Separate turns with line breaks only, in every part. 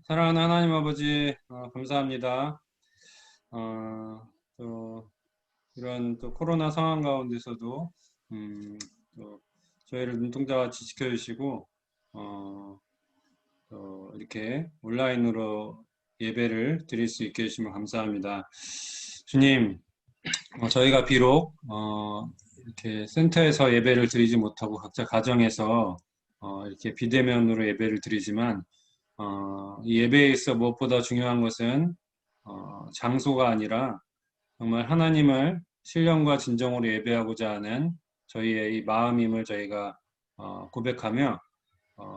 사랑하는 하나님 아버지, 감사합니다. 또 이런 또 코로나 상황 가운데서도 또 저희를 눈동자같이 지켜주시고 또 이렇게 온라인으로 예배를 드릴 수 있게 해주시면 감사합니다. 주님, 저희가 비록 이렇게 센터에서 예배를 드리지 못하고 각자 가정에서 이렇게 비대면으로 예배를 드리지만 이 예배에 있어 무엇보다 중요한 것은 장소가 아니라 정말 하나님을 신령과 진정으로 예배하고자 하는 저희의 이 마음임을 저희가 고백하며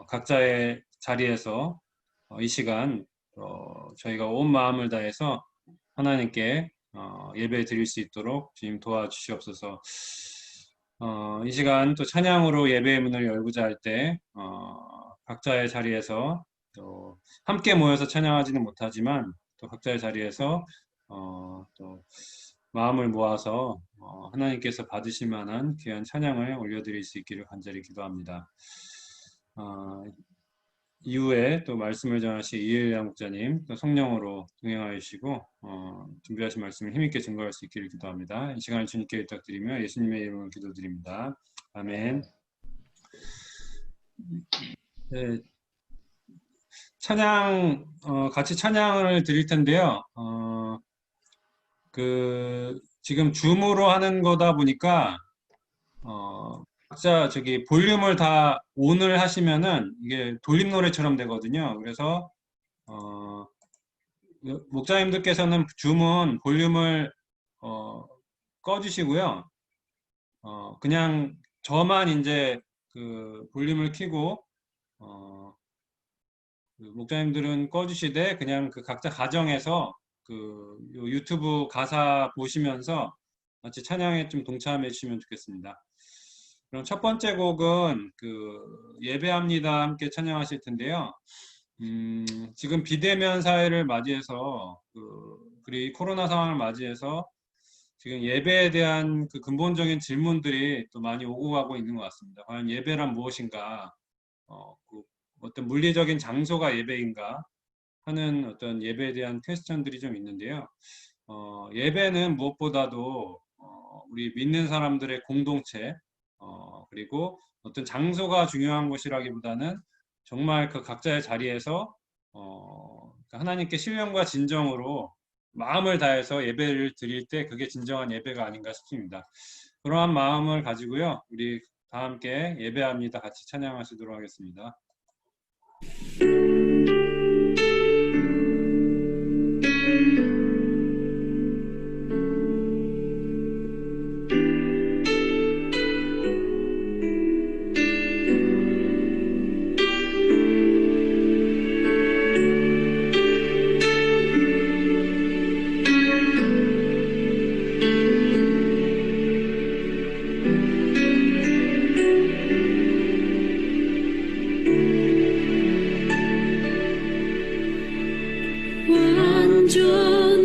각자의 자리에서 이 시간 저희가 온 마음을 다해서 하나님께 예배 드릴 수 있도록 주님 도와주시옵소서. 이 시간 또 찬양으로 예배의 문을 열고자 할 때 각자의 자리에서 또 함께 모여서 찬양하지는 못하지만 또 각자의 자리에서 또 마음을 모아서 하나님께서 받으실 만한 귀한 찬양을 올려드릴 수 있기를 간절히 기도합니다. 이후에 또 말씀을 전하실 이엘리야 목자님 또 성령으로 동행하여 주시고 준비하신 말씀을 힘있게 증거할 수 있기를 기도합니다. 이 시간을 주님께 부탁드리며 예수님의 이름으로 기도드립니다. 아멘. 네, 찬양 같이 찬양을 드릴 텐데요. 지금 줌으로 하는 거다 보니까 각자 저기 볼륨을 다 ON을 하시면은 이게 돌림 노래처럼 되거든요. 그래서 목사님들께서는 줌은 볼륨을 꺼주시고요. 그냥 저만 이제 그 볼륨을 켜고 목사님들은 꺼주시되 그냥 그 각자 가정에서 그 유튜브 가사 보시면서 같이 찬양에 좀 동참해 주시면 좋겠습니다. 그럼 첫 번째 곡은 그 예배합니다 함께 찬양하실 텐데요. 지금 비대면 사회를 맞이해서 그리고 코로나 상황을 맞이해서 지금 예배에 대한 그 근본적인 질문들이 또 많이 오고 가고 있는 것 같습니다. 과연 예배란 무엇인가? 어떤 물리적인 장소가 예배인가 하는 어떤 예배에 대한 퀘스천들이 좀 있는데요. 예배는 무엇보다도 우리 믿는 사람들의 공동체 그리고 어떤 장소가 중요한 것이라기보다는 정말 그 각자의 자리에서 하나님께 신령과 진정으로 마음을 다해서 예배를 드릴 때 그게 진정한 예배가 아닌가 싶습니다. 그러한 마음을 가지고요. 우리 다 함께 예배합니다. 같이 찬양하시도록 하겠습니다.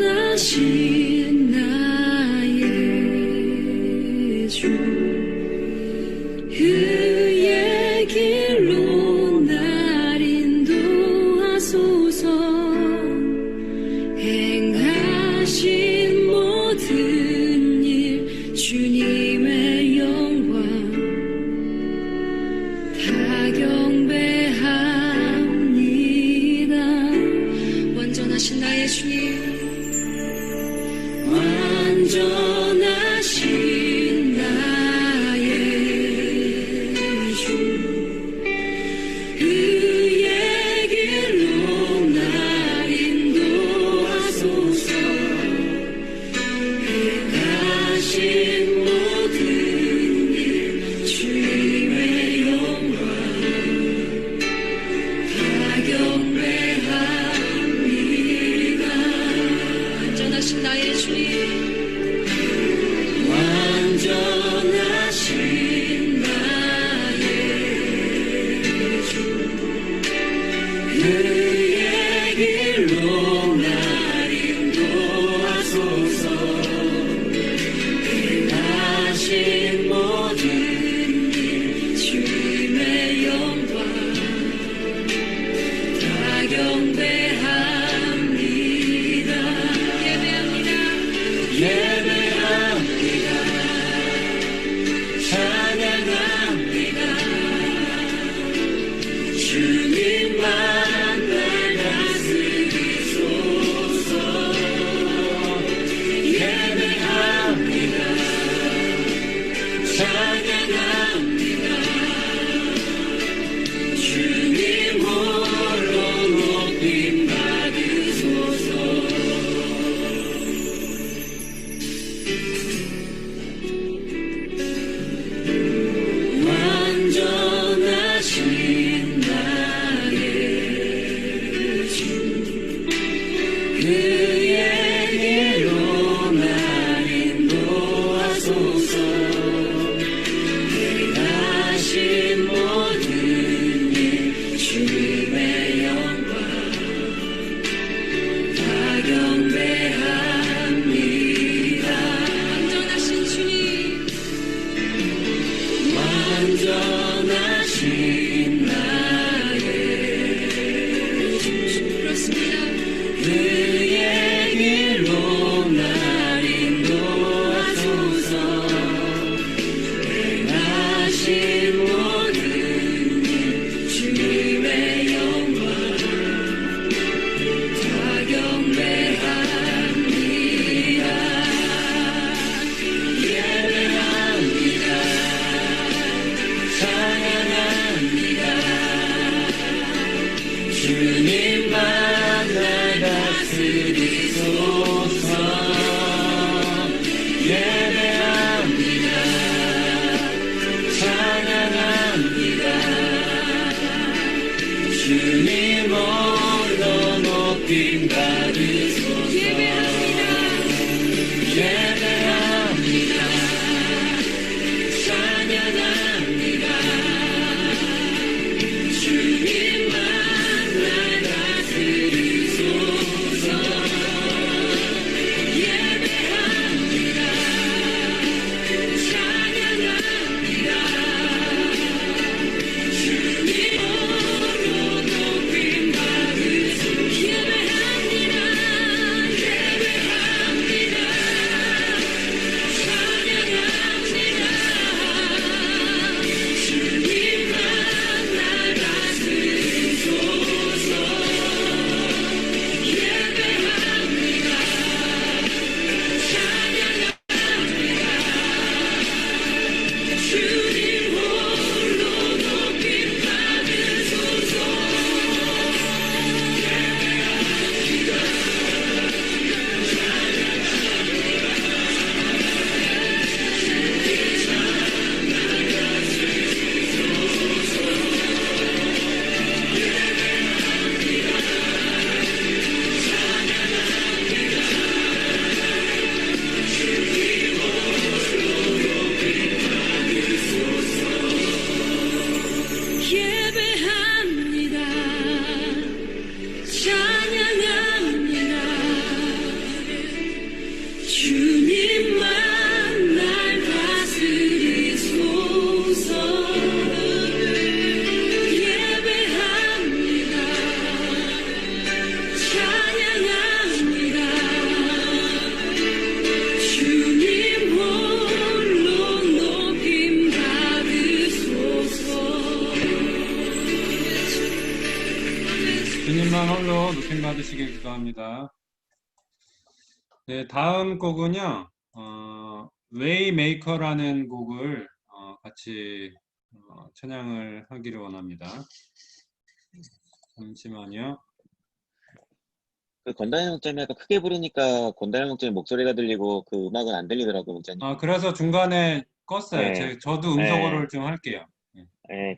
완전하신 나의 주 그의 길로 날 인도하소서 행하신 모든 일 주님의 영광 다 경배합니다. 완전하신 나의 주님 완전하신 나의 주 그의 길로 날 인도하소서 행하신 모든 일 주님의 영광 다 경배합니다. 경배합니다. 예배합니다. 찬양합니다. 주님만 날 다스리소서. 예배합니다. 찬양합니다. 주님 홀로 높임 받으소서. 완전하신 나의 주 그의 길로 날 인도하소서. 행하신 모든 일 주님의 영광 다 경배합니다. 완전하신 주님, 완전하신 나의 주 그렇습니다. 그의 길로 날 인도하소서. 행하신 모든 일 주님의 영광 다 경배합니다. 예배합니다. 찬양합니다. 주님만 날 다스리소서. 예배합니다. 찬양합니다. 주님 홀로 높임 받으소서. 예배합니다. 찬양합니다. 주님만 날 다스리소서. 예배합니다. 찬양합니다. 주님 홀로 높임 받으소서. 예배합니다. 예배합니다. 찬양합니다. 주님만 날 다스리소서. 예배합니다. 찬양합니다. 주님 홀로 높임 받으소서. 예배합니다. 찬양합니다. 주님만 날 다스리소서. 예배합니다. 찬양합니다. 주님 홀로 높임 받으소서.
주님만 홀로 높임 받으시길 기도합니다. 네, 다음 곡은요, 웨이메이커라는 곡을 같이 찬양을 하기를 원합니다. 잠시만요.
그 건달의 목장이 아까 크게 부르니까 건달의 목장의 목소리가 들리고 그 음악은 안 들리더라고요, 목장님.
그래서 중간에 껐어요.
네.
저도 음소거를
네.
좀 할게요.
네,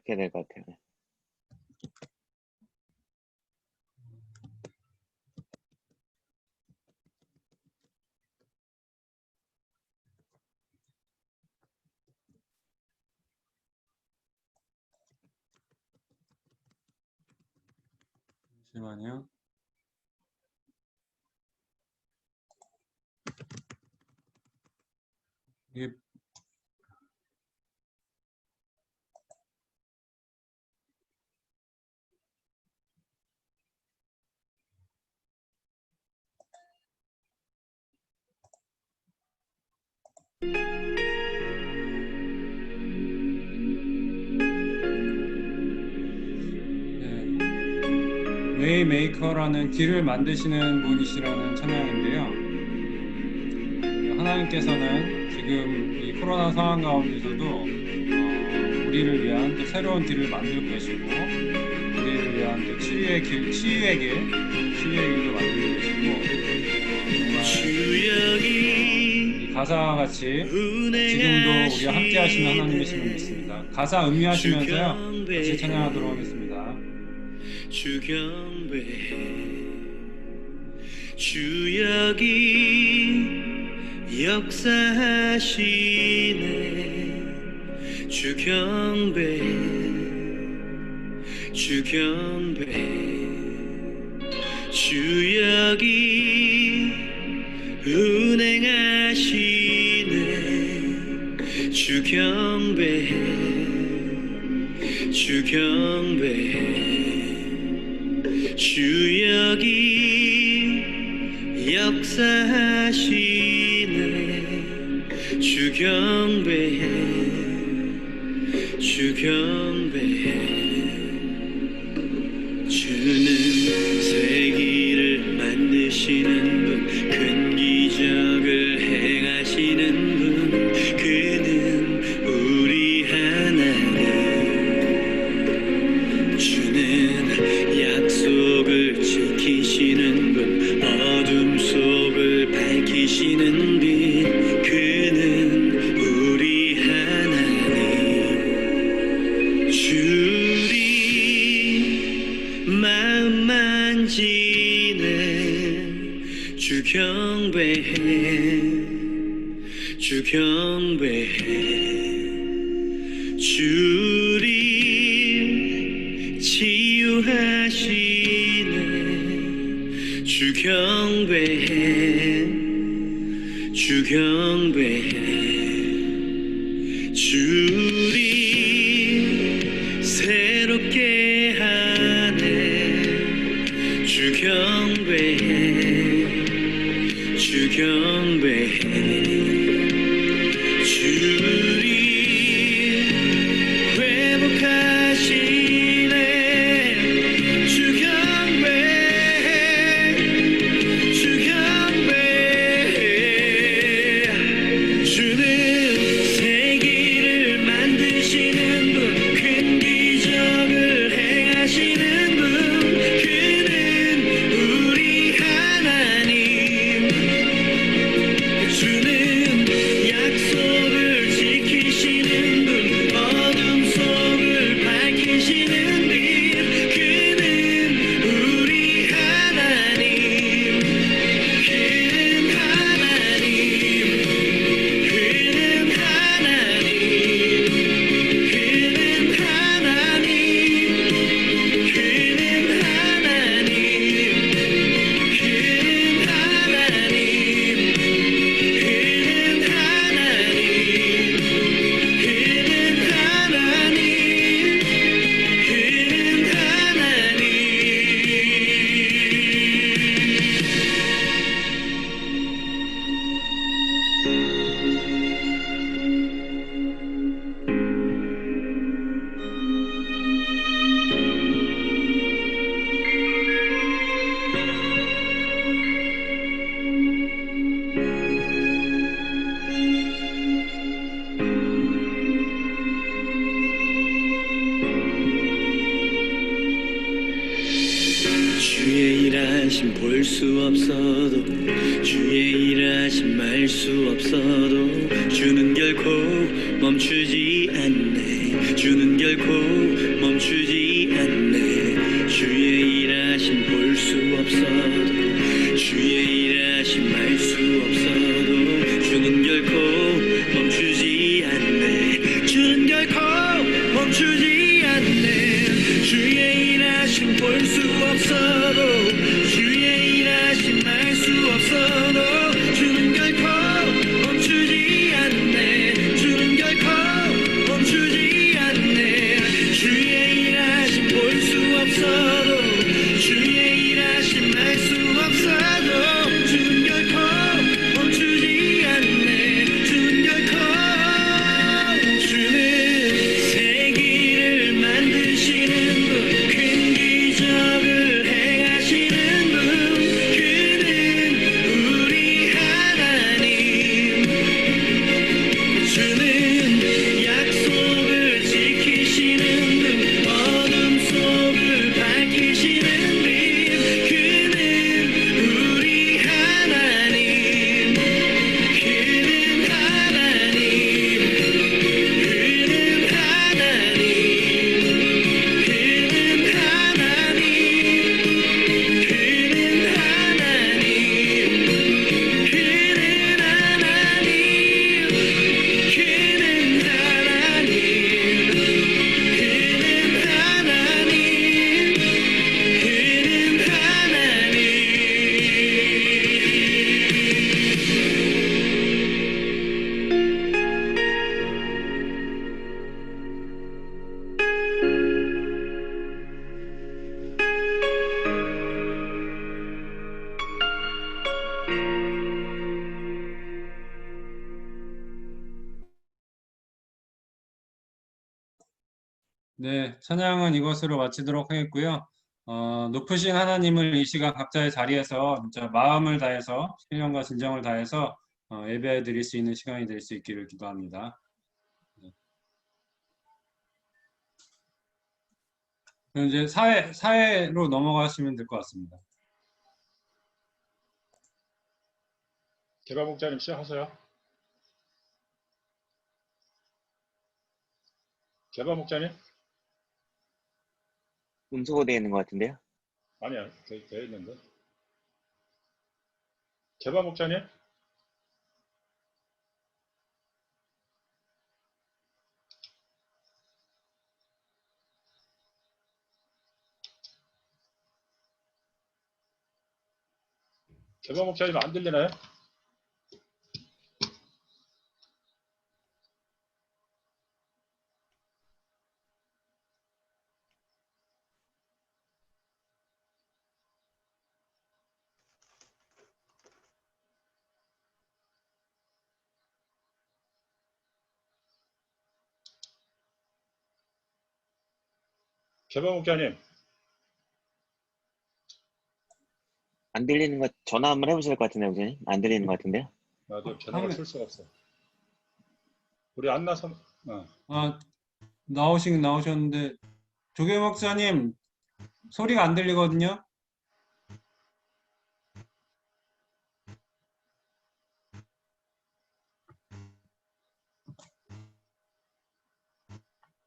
그렇게 될 것 같아요.
잠시만요. 이게 웨이메이커라는 길을 만드시는 분이시라는 찬양인데요. 하나님께서는 지금 이 코로나 상황 가운데서도 우리를 위한 또 새로운 길을 만들고 계시고, 우리를 위한 또 치유의 길도 만들고 계시고, 정말 이 가사와 같이 지금도 우리와 함께 하시는 하나님이심을 믿습니다. 가사 음미하시면서요, 같이 찬양하도록 하겠습니다.
주 경배 주 여기 역사하시네 주 경배 주 경배 주 여기 운행하시네 주 경배 주 경배 주 여기 역사하시네 주 경배 주 경배 주는 세기를 만드시는 분 큰 기적을 행하시는 분 그는 우리 하나님 주는 약속을 지키시는 분 어둠 속을 밝히시는 빛 그는 우리 하나님 주리 마음 만지는 주 경배해 주 경배해 주리 치유하시네 주 경배해 주 경배해 주리 새롭게 하네 주 경배해 주 경배해 주리 회복하시네 주 경배해 주 경배해 주는 세기를 만드시는 분 큰 기적을 행하시는 분 그는 우리 하나님 주는 약속을 지키시는 분 어둠 속을 밝히시는 빛 그는 우리 하나님 그는 하나님 그는 하나님 그는 하나님 그는 하나님 그는 하나님 그는 주의 일하심 볼 수 없어도 주의 일하심 말 수 없어도 주는 결코 멈추지 않네 주는 결코 멈추지 않네 주의 일하심 볼 수 없어도 주의 일하심 말 수 없어도 주는 결코 멈추지 않네 주는 결코 멈추지 않네 주의 일하심 볼 수 없어도 주의 일하심 말 수 없어도 주는 결코 멈추지 않네 주는 결코 멈추지 않네 주의 일하심 볼 수 없어도 주의 일하심 말 수 없어도 주는 결코 멈추지 않네 주는 결코
네, 찬양은 이것으로 마치도록 하겠고요. 높으신 하나님을 이 시간 각자의 자리에서 진짜 마음을 다해서 신령과 진정을 다해서 예배 드릴 수 있는 시간이 될 수 있기를 기도합니다. 네. 그럼 이제 사회로 넘어가시면 될 것 같습니다.
개발 목자님 시작하세요. 개발 목자님?
음소거 되어 있는 것 같은데요?
아니야, 돼 있는데. 개발 목자님? 개발 목자님 안 들리나요? 개발 목자님,
안 들리는 것, 전화 한번 해보실 것 같은데요, 목사님? 안 들리는 것 같은데요?
나도 전화를 쓸 수가 없어. 우리 안나선,
나오시긴 나오셨는데 조계 목사님 소리가 안 들리거든요.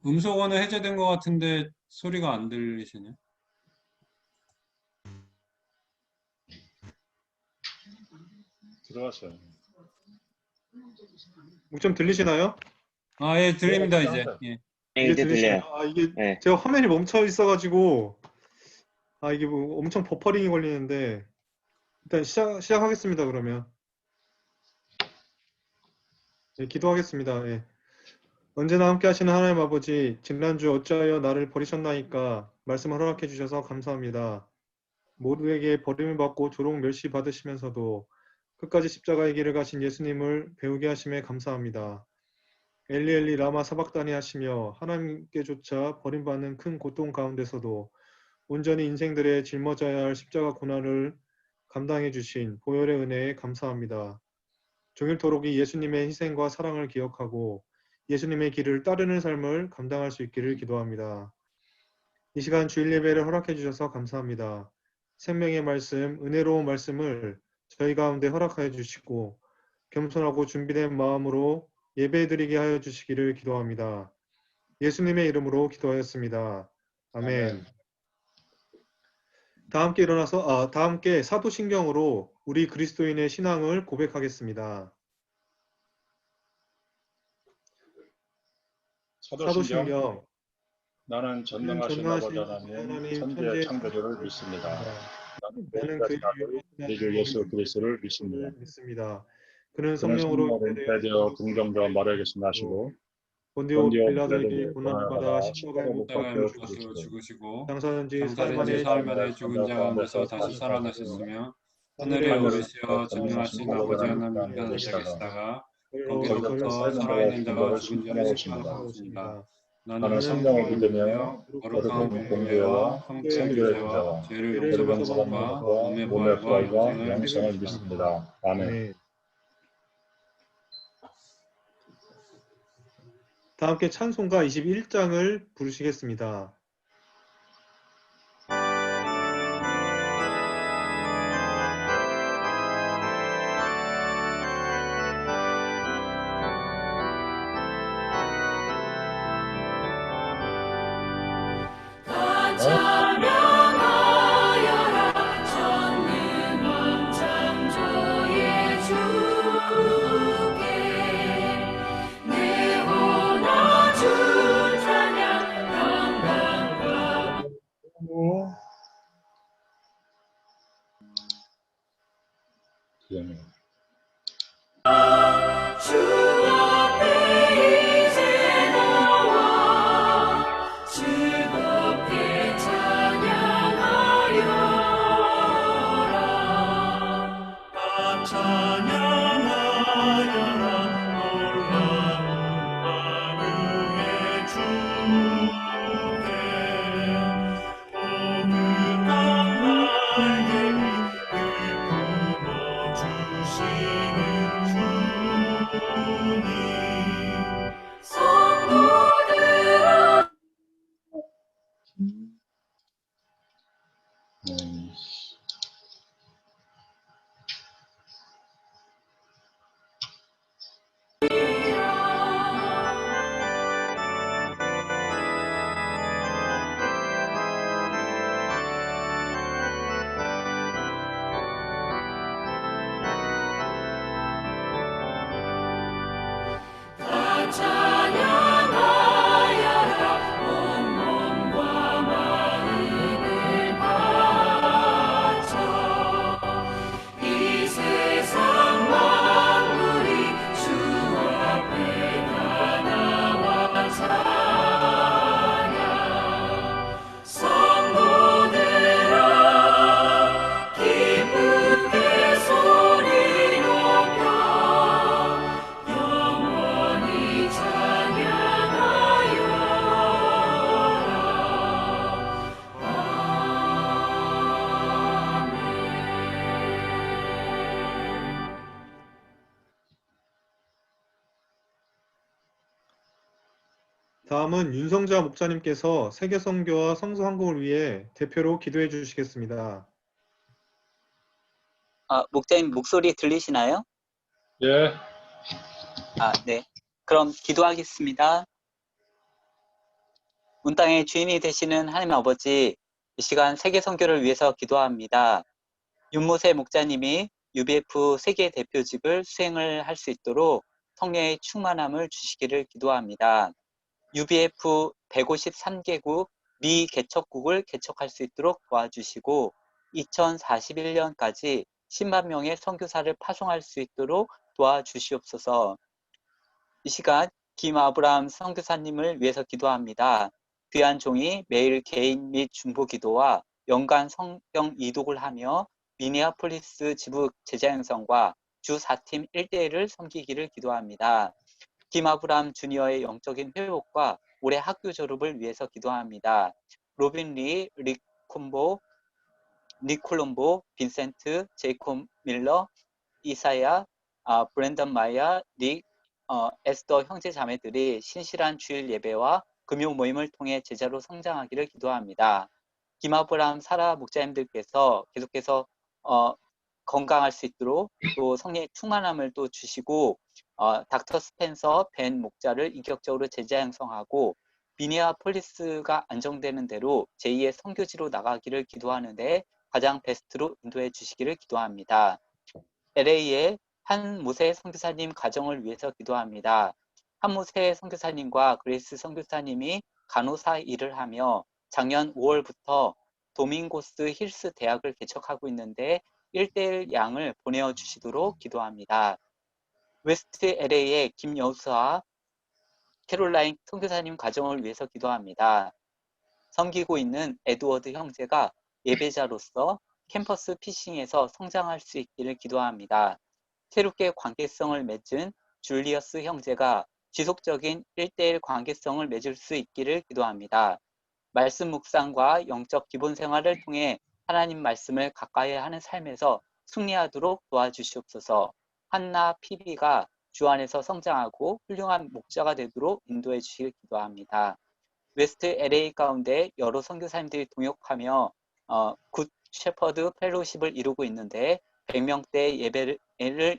음소거는 해제된 것 같은데 소리가 안 들리시네요.
들어왔어요.
좀 들리시나요?
예, 들립니다,
네,
이제.
들어왔어요.
예.
네, 이제
들리시나요?
들려요.
이게
네.
제가 화면이 멈춰 있어가지고 이게 뭐 엄청 버퍼링이 걸리는데 일단 시작하겠습니다. 그러면 네, 기도하겠습니다. 예. 언제나 함께 하시는 하나님 아버지, 지난주 어찌하여 나를 버리셨나이까 말씀을 허락해 주셔서 감사합니다. 모두에게 버림을 받고 조롱 멸시 받으시면서도 끝까지 십자가의 길을 가신 예수님을 배우게 하심에 감사합니다. 엘리 엘리 라마 사박다니 하시며 하나님께조차 버림받는 큰 고통 가운데서도 온전히 인생들의 짊어져야 할 십자가 고난을 감당해 주신 보혈의 은혜에 감사합니다. 종일토록 이 예수님의 희생과 사랑을 기억하고 예수님의 길을 따르는 삶을 감당할 수 있기를 기도합니다. 이 시간 주일 예배를 허락해 주셔서 감사합니다. 생명의 말씀, 은혜로운 말씀을 저희 가운데 허락하여 주시고 겸손하고 준비된 마음으로 예배드리게 하여 주시기를 기도합니다. 예수님의 이름으로 기도하였습니다. 아멘.
아멘.
다 함께 일어나서 다 함께 사도신경으로 우리 그리스도인의 신앙을 고백하겠습니다. 사도신경.
나는 전능하신 아버지 하나님 천지의 창조주를 믿습니다. 나는 그 아들 주 예수 그리스도를 믿습니다.
그는
그는
성령으로
성령으로 되어 동정자와 마리아에게서 나시고
본디오
본디오
빌라도에게
빌라도에게
고난을 받아
받아
십자가에 못
십자가에
박혀
못 박혀
죽으시고
죽으시고
장사된지 사흘
장사된지 사흘
만에
만에 죽은 자 가운데서 다시 살아나셨으며 하늘에
하늘에
오르시어 전능하신 아버지 하나님께 계시다가 거기로부터 살아있는 자와 죽은 자를 심판하셨습니다. 나는 성령을 믿으며 거룩한 공회와 성도의 교제와 죄를 용서받는 것과 몸의 부활과 영생을 믿습니다.
아멘.
네. 다 함께 찬송가 21장을 부르시겠습니다.
찬양하여라 전능한 창조의 주께 내 원하 주 찬양 영광과 주 앞에 이제 나와 즐겁게 찬양하여라
찬양하여라 놀라운 만유의 주
다음은 윤성자 목사님께서 세계선교와 성서한국을 위해 대표로 기도해 주시겠습니다.
목사님 목소리 들리시나요?
예,
네. 그럼 기도하겠습니다. 온 땅의 주인이 되시는 하나님 아버지, 이 시간 세계 선교를 위해서 기도합니다. 윤모세 목자님이 UBF 세계 대표직을 수행을 할 수 있도록 성령의 충만함을 주시기를 기도합니다. UBF 153개국 미 개척국을 개척할 수 있도록 도와주시고 2041년까지 10만 명의 선교사를 파송할 수 있도록 도와주시옵소서. 이 시간 김아브람 선교사님을 위해서 기도합니다. 귀한 종이 매일 개인 및 중보 기도와 연간 성경 이독을 하며 미니아폴리스 지부 제자 형성과 주 4팀 1대1을 섬기기를 기도합니다. 김아브람 주니어의 영적인 회복과 올해 학교 졸업을 위해서 기도합니다. 로빈 리, 니콜롬보, 빈센트, 제이콥 밀러, 이사야, 브랜던 마야, 닉, 에스더 형제 자매들이 신실한 주일 예배와 금요 모임을 통해 제자로 성장하기를 기도합니다. 김아브람 사라 목자님들께서 계속해서 건강할 수 있도록 또 성령의 충만함을 또 주시고 닥터 스펜서 벤 목자를 인격적으로 제자 형성하고 미니아폴리스가 안정되는 대로 제2의 선교지로 나가기를 기도하는데 가장 베스트로 인도해 주시기를 기도합니다. LA의 한모세 선교사님 가정을 위해서 기도합니다. 한모세 선교사님과 그레이스 선교사님이 간호사 일을 하며 작년 5월부터 도밍고스 힐스 대학을 개척하고 있는데 1대1 양을 보내어 주시도록 기도합니다. 웨스트 LA의 김여수와 캐롤라인 선교사님 가정을 위해서 기도합니다. 섬기고 있는 에드워드 형제가 예배자로서 캠퍼스 피싱에서 성장할 수 있기를 기도합니다. 새롭게 관계성을 맺은 줄리어스 형제가 지속적인 1대1 관계성을 맺을 수 있기를 기도합니다. 말씀 묵상과 영적 기본 생활을 통해 하나님 말씀을 가까이 하는 삶에서 승리하도록 도와주시옵소서. 한나 피비가 주 안에서 성장하고 훌륭한 목자가 되도록 인도해 주시길 기도합니다. 웨스트 LA 가운데 여러 선교사님들이 동역하며 굿 셰퍼드 펠로우십을 이루고 있는데 100명대 예배를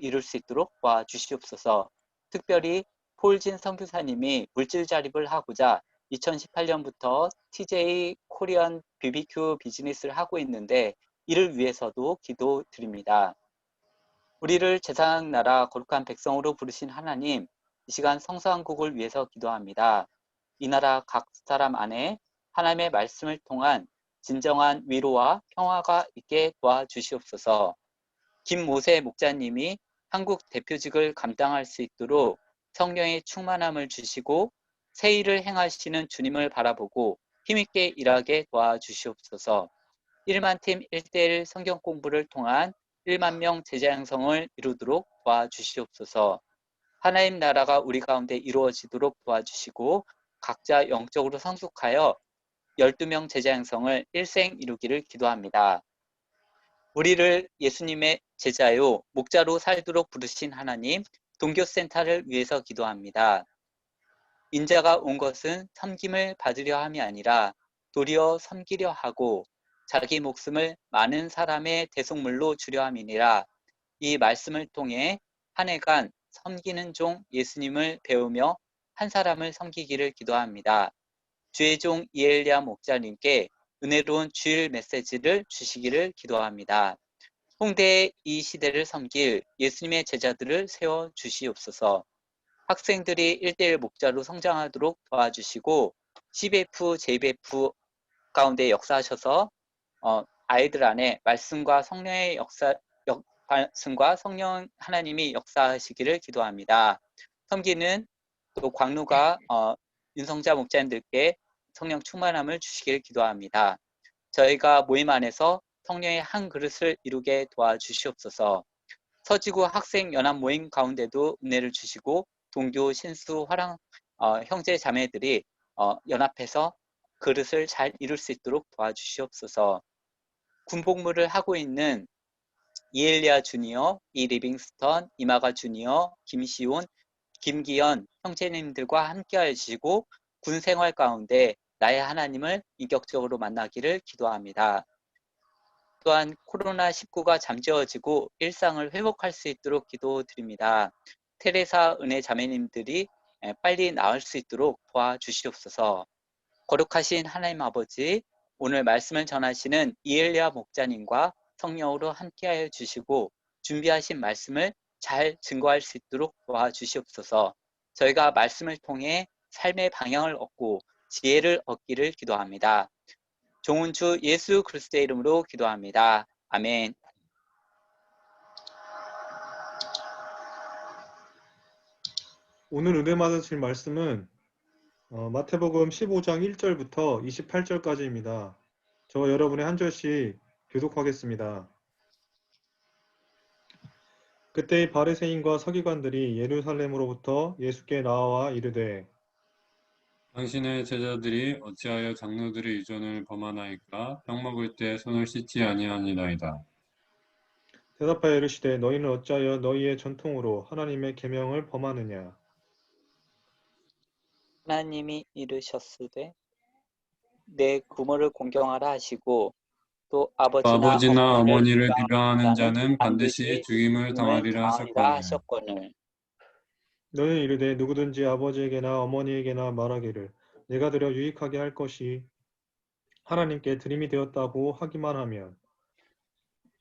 이룰 수 있도록 도와주시옵소서. 특별히 폴진 선교사님이 물질 자립을 하고자 2018년부터 TJ 코리안 BBQ 비즈니스를 하고 있는데 이를 위해서도 기도드립니다. 우리를 제사장 나라 거룩한 백성으로 부르신 하나님, 이 시간 성서한국을 위해서 기도합니다. 이 나라 각 사람 안에 하나님의 말씀을 통한 진정한 위로와 평화가 있게 도와주시옵소서. 김모세 목자님이 한국 대표직을 감당할 수 있도록 성령의 충만함을 주시고 새 일을 행하시는 주님을 바라보고 힘있게 일하게 도와주시옵소서. 1만 팀 1대1 성경 공부를 통한 1만 명 제자 양성을 이루도록 도와주시옵소서. 하나님 나라가 우리 가운데 이루어지도록 도와주시고 각자 영적으로 성숙하여 12명 제자 양성을 일생 이루기를 기도합니다. 우리를 예수님의 제자요 목자로 살도록 부르신 하나님, 동교센터를 위해서 기도합니다. 인자가 온 것은 섬김을 받으려 함이 아니라 도리어 섬기려 하고 자기 목숨을 많은 사람의 대속물로 주려 함이니라. 이 말씀을 통해 한 해간 섬기는 종 예수님을 배우며 한 사람을 섬기기를 기도합니다. 주의 종 이엘리야 목자님께 은혜로운 주일 메시지를 주시기를 기도합니다. 홍대의 이 시대를 섬길 예수님의 제자들을 세워 주시옵소서. 학생들이 1대1 목자로 성장하도록 도와주시고 CBF, JBF 가운데 역사하셔서 아이들 안에 말씀과 성령의 말씀과 성령 하나님이 역사하시기를 기도합니다. 섬기는 또 광루가 윤성자 목자님들께 성령 충만함을 주시기를 기도합니다. 저희가 모임 안에서 성령의 한 그릇을 이루게 도와주시옵소서. 서지구 학생 연합 모임 가운데도 은혜를 주시고 동교 신수 화랑 형제 자매들이 연합해서 그릇을 잘 이룰 수 있도록 도와주시옵소서. 군복무를 하고 있는 이엘리아 주니어, 이리빙스턴, 이마가 주니어, 김시온, 김기현 형제님들과 함께 하시고 군 생활 가운데 나의 하나님을 인격적으로 만나기를 기도합니다. 또한 코로나19가 잠재워지고 일상을 회복할 수 있도록 기도드립니다. 테레사 은혜 자매님들이 빨리 나을 수 있도록 도와주시옵소서. 거룩하신 하나님 아버지, 오늘 말씀을 전하시는 이엘리아 목자님과 성령으로 함께하여 주시고 준비하신 말씀을 잘 증거할 수 있도록 도와주시옵소서. 저희가 말씀을 통해 삶의 방향을 얻고 지혜를 얻기를 기도합니다. 좋은 주 예수 그리스도의 이름으로 기도합니다. 아멘.
오늘 은혜 받으실 말씀은 마태복음 15장 1절부터 28절까지입니다. 저 여러분의 한 절씩 교독하겠습니다. 그때 바리새인과 서기관들이 예루살렘으로부터 예수께 나와 이르되
당신의 제자들이 어찌하여 장로들의 유전을 범하나이까? 떡 먹을 때 손을 씻지 아니하니이다.
대답하여 이르시되 너희는 어찌하여 너희의 전통으로 하나님의 계명을 범하느냐?
하나님이 이르셨으되 내 부모를 공경하라 하시고 또
아버지나 어머니를 비방하는
자는
자는 반드시 죽임을 당하리라
하셨거늘.
너희는 이르되 누구든지 아버지에게나 어머니에게나 말하기를 내가 드려 유익하게 할 것이 하나님께 드림이 되었다고 하기만 하면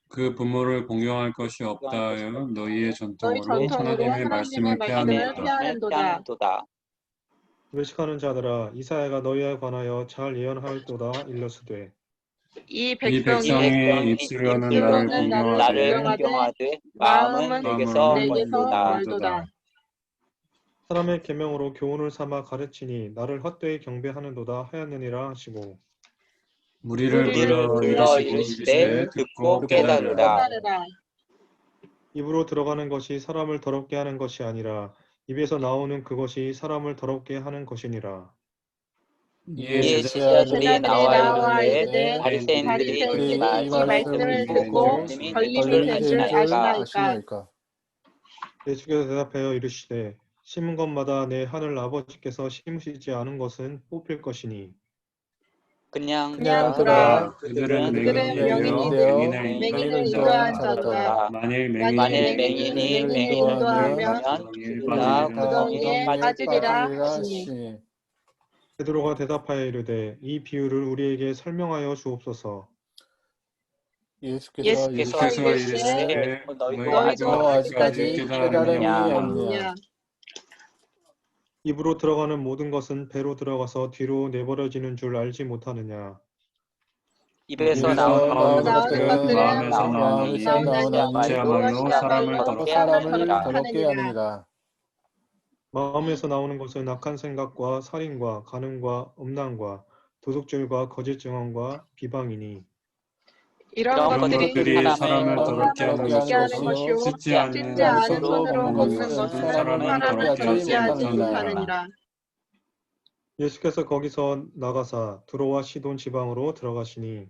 그 부모를 공경할 것이 없다 하여 너희의 전통으로
전통으로
하나님의 말씀을
피하는도다.
외식하는 자들아 이사야가 너희에 관하여 잘 예언하였도다 일러스되
이
이
백성이
백성이 입술로는 나를 공경하되
마음은
내게서
멀도다.
사람의 계명으로 교훈을 삼아 가르치니 나를 헛되이 경배하는도다 하였느니라 하시고
무리를 불러 이르시되 듣고 깨달으라.
입으로 들어가는 것이 사람을 더럽게 하는 것이 아니라 입에서 나오는 그것이 사람을 더럽게 하는 것이니라.
이에
제자들이 나와 이르되
바리새인들이
이
이 말씀을 듣고 걸림이 된 줄 아시나이까?
예수께서 대답하여 이르시되 심은 것마다 내 하늘 아버지께서 심으시지 않은 것은 뽑힐 것이니
그냥
두라.
그들은
그들은
맹인이
맹인이
되어
맹인을 인도한 자도다.
만일
만일
맹인이
맹인이
인도하면
그가
구덩이에 빠지리라 하시니
베드로가 대답하여 이르되 이 비유를 우리에게 설명하여 주옵소서.
예수께서
이르시되
너희도 아직까지 깨달음이 없느냐?
입으로 들어가는 모든 것은 배로 들어가서 뒤로 내버려지는 줄 알지 못하느냐.
입에서
나오는
것들은
마음에서 나오나니 그야말로 사람을 더럽게
하느니라.
마음에서 나오는 것은 악한 생각과 살인과 간음과 음란과 도둑질과 거짓 증언과 비방이니
이런 것들이
사람을 더럽게 하는 것이요 씻지 않는 손으로 먹는 것은 사람을 더럽게 하지 못하느니라.
예수께서 거기서 나가사 두로와 시돈 지방으로 들어가시니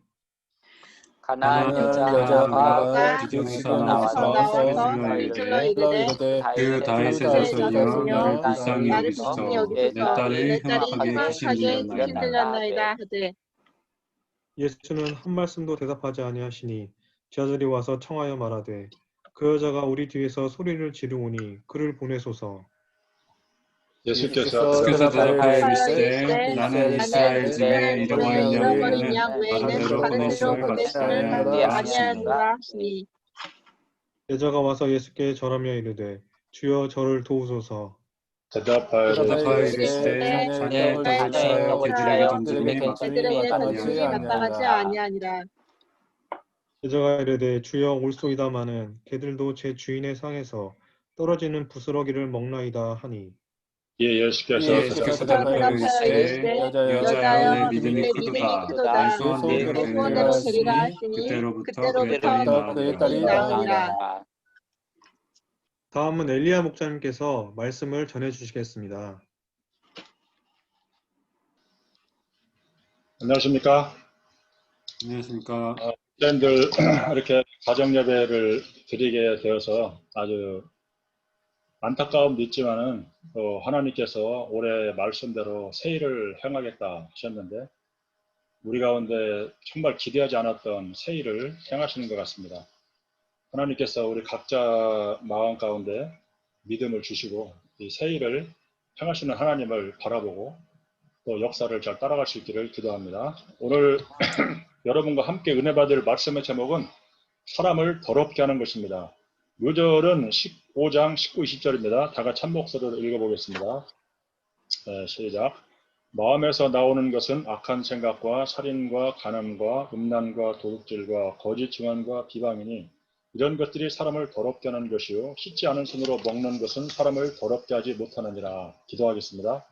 가나안 여자가
기둥에서 나와서 소리질러 이르되 그 다윗의 자손이여 나를 불쌍히 여기소서 내 딸이 흉악하게 귀신들렸나이다
하되
예수는 한 말씀도 대답하지 아니하시니 제자들이 와서 청하여 말하되 그 여자가 우리 뒤에서 소리를 지르오니 그를 보내소서.
예수께서
대답하여 이르시되 나는 이스라엘 집에 잃어버린 양 외에는 다른 데로 보내심을 하지 아니하노라
하시니
여자가 와서 예수께 절하며 이르되 주여 저를 도우소서.
대답하여
이르시되 자녀의 떡을 취하여 개들에게 던지니
그들에게 던지니 마땅하지 아니하니라.
여자가 이르되 주여 올소이다마는 개들도 제 주인의 상에서 떨어지는 부스러기를 먹나이다 하니
예수께서
대답하여 이르시되 여자여 내 믿음이 크도다 내 소원대로 되리라 하시니 그때로부터 그의 딸이 나으니라.
다음은 엘리야 목사님께서 말씀을 전해주시겠습니다.
안녕하십니까?
안녕하십니까?
팬들 이렇게 가정 예배를 드리게 되어서 아주 안타까움도 있지만은 하나님께서 올해 말씀대로 새 일을 행하겠다 하셨는데 우리 가운데 정말 기대하지 않았던 새 일을 행하시는 것 같습니다. 하나님께서 우리 각자 마음 가운데 믿음을 주시고 이 새 일을 행하시는 하나님을 바라보고 또 역사를 잘 따라갈 수 있기를 기도합니다. 오늘 여러분과 함께 은혜 받을 말씀의 제목은 사람을 더럽게 하는 것입니다. 요절은 15장 19, 20절입니다. 다 같이 한 목소리로 읽어보겠습니다. 시작. 마음에서 나오는 것은 악한 생각과 살인과 간음과 음란과 도둑질과 거짓 증언과 비방이니 이런 것들이 사람을 더럽게 하는 것이요 씻지 않은 손으로 먹는 것은 사람을 더럽게 하지 못하느니라. 기도하겠습니다.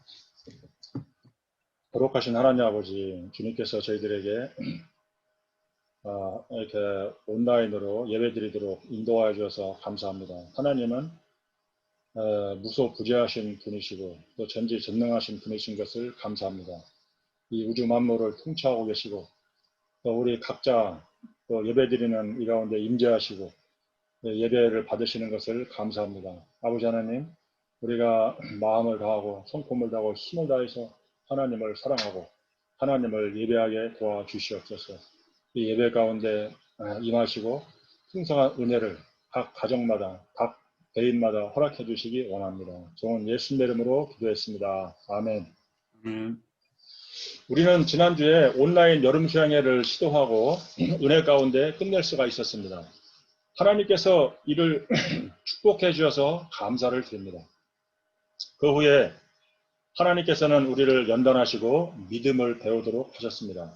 거룩하신 하나님 아버지, 주님께서 저희들에게 이렇게 온라인으로 예배드리도록 인도하여 주셔서 감사합니다. 하나님은 무소부재하신 분이시고 또 전지전능하신 분이신 것을 감사합니다. 이 우주 만물을 통치하고 계시고 또 우리 각자 또 예배드리는 이 가운데 임재하시고 예배를 받으시는 것을 감사합니다. 아버지 하나님, 우리가 마음을 다하고 성품을 다하고 힘을 다해서 하나님을 사랑하고 하나님을 예배하게 도와주시옵소서. 이 예배 가운데 임하시고 풍성한 은혜를 각 가정마다 각 개인마다 허락해 주시기 원합니다. 좋은 예수님의 이름으로 기도했습니다. 아멘. 우리는 지난주에 온라인 여름 수양회를 시도하고 은혜 가운데 끝낼 수가 있었습니다. 하나님께서 이를 축복해 주셔서 감사를 드립니다. 그 후에 하나님께서는 우리를 연단하시고 믿음을 배우도록 하셨습니다.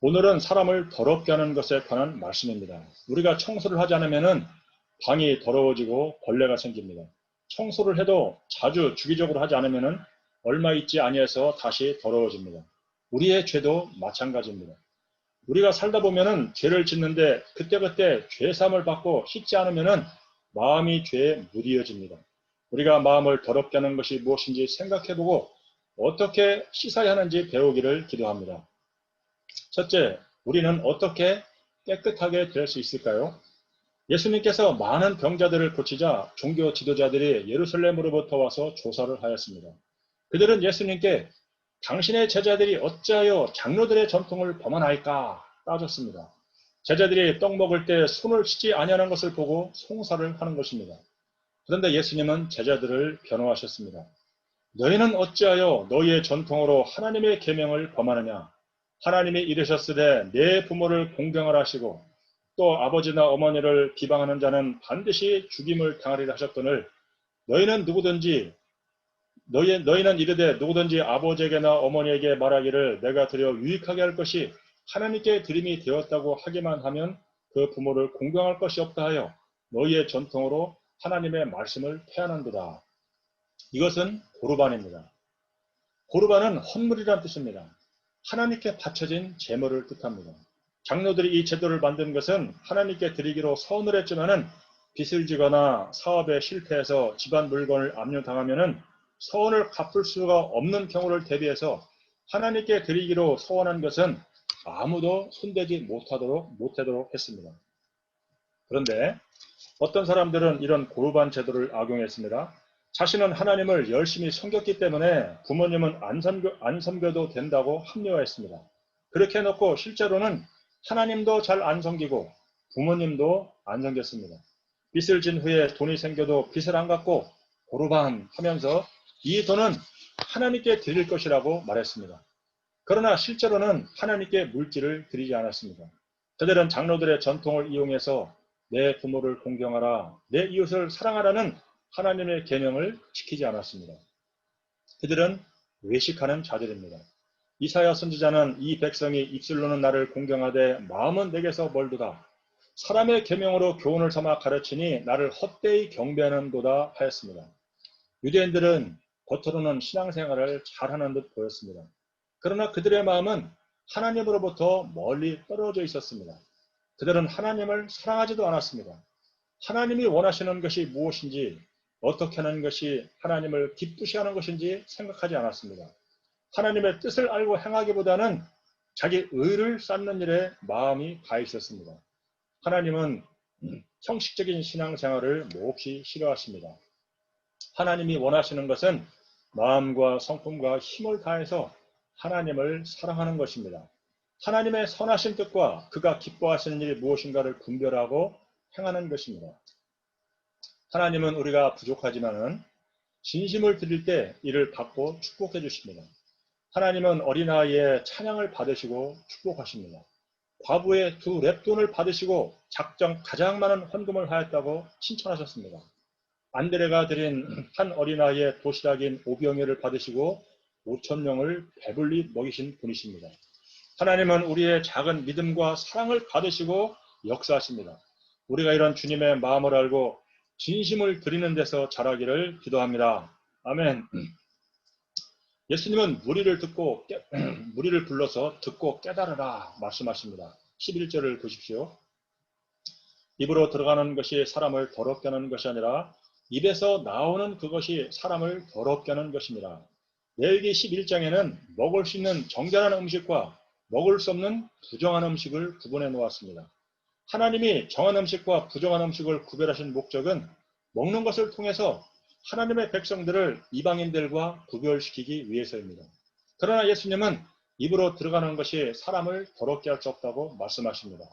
오늘은 사람을 더럽게 하는 것에 관한 말씀입니다. 우리가 청소를 하지 않으면 방이 더러워지고 벌레가 생깁니다. 청소를 해도 자주 주기적으로 하지 않으면 얼마 있지 아니해서 다시 더러워집니다. 우리의 죄도 마찬가지입니다. 우리가 살다 보면은 죄를 짓는데 그때그때 죄사함을 받고 씻지 않으면은 마음이 죄에 무디어집니다. 우리가 마음을 더럽게 하는 것이 무엇인지 생각해보고 어떻게 씻어야 하는지 배우기를 기도합니다. 첫째, 우리는 어떻게 깨끗하게 될 수 있을까요? 예수님께서 많은 병자들을 고치자 종교 지도자들이 예루살렘으로부터 와서 조사를 하였습니다. 그들은 예수님께 당신의 제자들이 어찌하여 장로들의 전통을 범하나이까 따졌습니다. 제자들이 떡 먹을 때 손을 씻지 아니하는 것을 보고 송사를 하는 것입니다. 그런데 예수님은 제자들을 변호하셨습니다. 너희는 어찌하여 너희의 전통으로 하나님의 계명을 범하느냐? 하나님이 이르셨으되 내 부모를 공경하라 하시고 또 아버지나 어머니를 비방하는 자는 반드시 죽임을 당하리라 하셨거늘 너희는 이르되 누구든지 아버지에게나 어머니에게 말하기를 내가 드려 유익하게 할 것이 하나님께 드림이 되었다고 하기만 하면 그 부모를 공경할 것이 없다 하여 너희의 전통으로 하나님의 말씀을 폐하는도다. 이것은 고르반입니다. 고르반은 헌물이란 뜻입니다. 하나님께 바쳐진 제물을 뜻합니다. 장로들이 이 제도를 만든 것은 하나님께 드리기로 서운을 했지만은 빚을 지거나 사업에 실패해서 집안 물건을 압류당하면은 서원을 갚을 수가 없는 경우를 대비해서 하나님께 드리기로 서원한 것은 아무도 손대지 못하도록 했습니다. 그런데 어떤 사람들은 이런 고르반 제도를 악용했습니다. 자신은 하나님을 열심히 섬겼기 때문에 부모님은 안 섬겨도 된다고 합리화했습니다. 그렇게 해놓고 실제로는 하나님도 잘 안 섬기고 부모님도 안 섬겼습니다. 빚을 진 후에 돈이 생겨도 빚을 안 갚고 고르반 하면서 이 돈은 하나님께 드릴 것이라고 말했습니다. 그러나 실제로는 하나님께 물질을 드리지 않았습니다. 그들은 장로들의 전통을 이용해서 내 부모를 공경하라, 내 이웃을 사랑하라는 하나님의 계명을 지키지 않았습니다. 그들은 외식하는 자들입니다. 이사야 선지자는 이 백성이 입술로는 나를 공경하되 마음은 내게서 멀도다. 사람의 계명으로 교훈을 삼아 가르치니 나를 헛되이 경배하는도다 하였습니다. 유대인들은 겉으로는 신앙생활을 잘하는 듯 보였습니다. 그러나 그들의 마음은 하나님으로부터 멀리 떨어져 있었습니다. 그들은 하나님을 사랑하지도 않았습니다. 하나님이 원하시는 것이 무엇인지, 어떻게 하는 것이 하나님을 기쁘시 하는 것인지 생각하지 않았습니다. 하나님의 뜻을 알고 행하기보다는 자기 의를 쌓는 일에 마음이 가 있었습니다. 하나님은 형식적인 신앙생활을 몹시 싫어하십니다. 하나님이 원하시는 것은 마음과 성품과 힘을 다해서 하나님을 사랑하는 것입니다. 하나님의 선하신 뜻과 그가 기뻐하시는 일이 무엇인가를 분별하고 행하는 것입니다. 하나님은 우리가 부족하지만은 진심을 드릴 때 이를 받고 축복해 주십니다. 하나님은 어린아이의 찬양을 받으시고 축복하십니다. 과부의 2 렙돈을 받으시고 가장 많은 헌금을 하였다고 칭찬하셨습니다. 안드레가 드린 한 어린아이의 도시락인 오병이어를 받으시고 5,000명을 배불리 먹이신 분이십니다. 하나님은 우리의 작은 믿음과 사랑을 받으시고 역사하십니다. 우리가 이런 주님의 마음을 알고 진심을 드리는 데서 자라기를 기도합니다. 아멘. 예수님은 무리를 불러서 듣고 깨달으라 말씀하십니다. 11절을 보십시오. 입으로 들어가는 것이 사람을 더럽게 하는 것이 아니라 입에서 나오는 그것이 사람을 더럽게 하는 것입니다. 레위기 11장에는 먹을 수 있는 정결한 음식과 먹을 수 없는 부정한 음식을 구분해 놓았습니다. 하나님이 정한 음식과 부정한 음식을 구별하신 목적은 먹는 것을 통해서 하나님의 백성들을 이방인들과 구별시키기 위해서입니다. 그러나 예수님은 입으로 들어가는 것이 사람을 더럽게 할 수 없다고 말씀하십니다.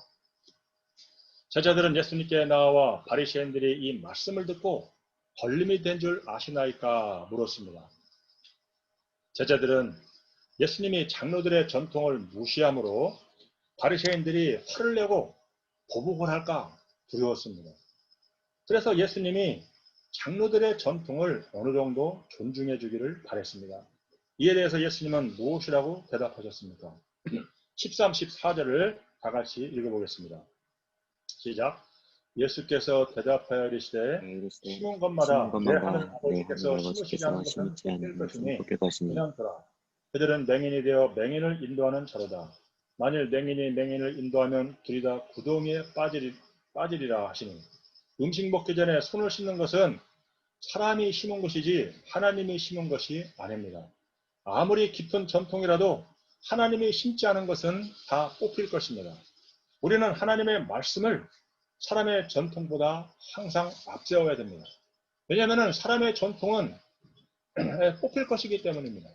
제자들은 예수님께 나와 바리새인들이 이 말씀을 듣고 걸림이 된 줄 아시나이까 물었습니다. 제자들은 예수님이 장로들의 전통을 무시함으로 바리새인들이 화를 내고 보복을 할까 두려웠습니다. 그래서 예수님이 장로들의 전통을 어느 정도 존중해 주기를 바랬습니다. 이에 대해서 예수님은 무엇이라고 대답하셨습니까? 13, 14절을 다 같이 읽어보겠습니다. 시작. 예수께서 대답하여 이르시되 심은 것마다 내 하늘 아버지께서 심으시지 않은 것은 뽑힐 것이니 그냥더라. 그들은 맹인이 되어 맹인을 인도하는 자로다. 만일 맹인이 맹인을 인도하면 둘이 다 구덩이에 빠지리라 하시니 음식 먹기 전에 손을 씻는 것은 사람이 심은 것이지 하나님이 심은 것이 아닙니다. 아무리 깊은 전통이라도 하나님이 심지 않은 것은 다 뽑힐 것입니다. 우리는 하나님의 말씀을 사람의 전통보다 항상 앞세워야 됩니다. 왜냐하면 사람의 전통은 뽑힐 것이기 때문입니다.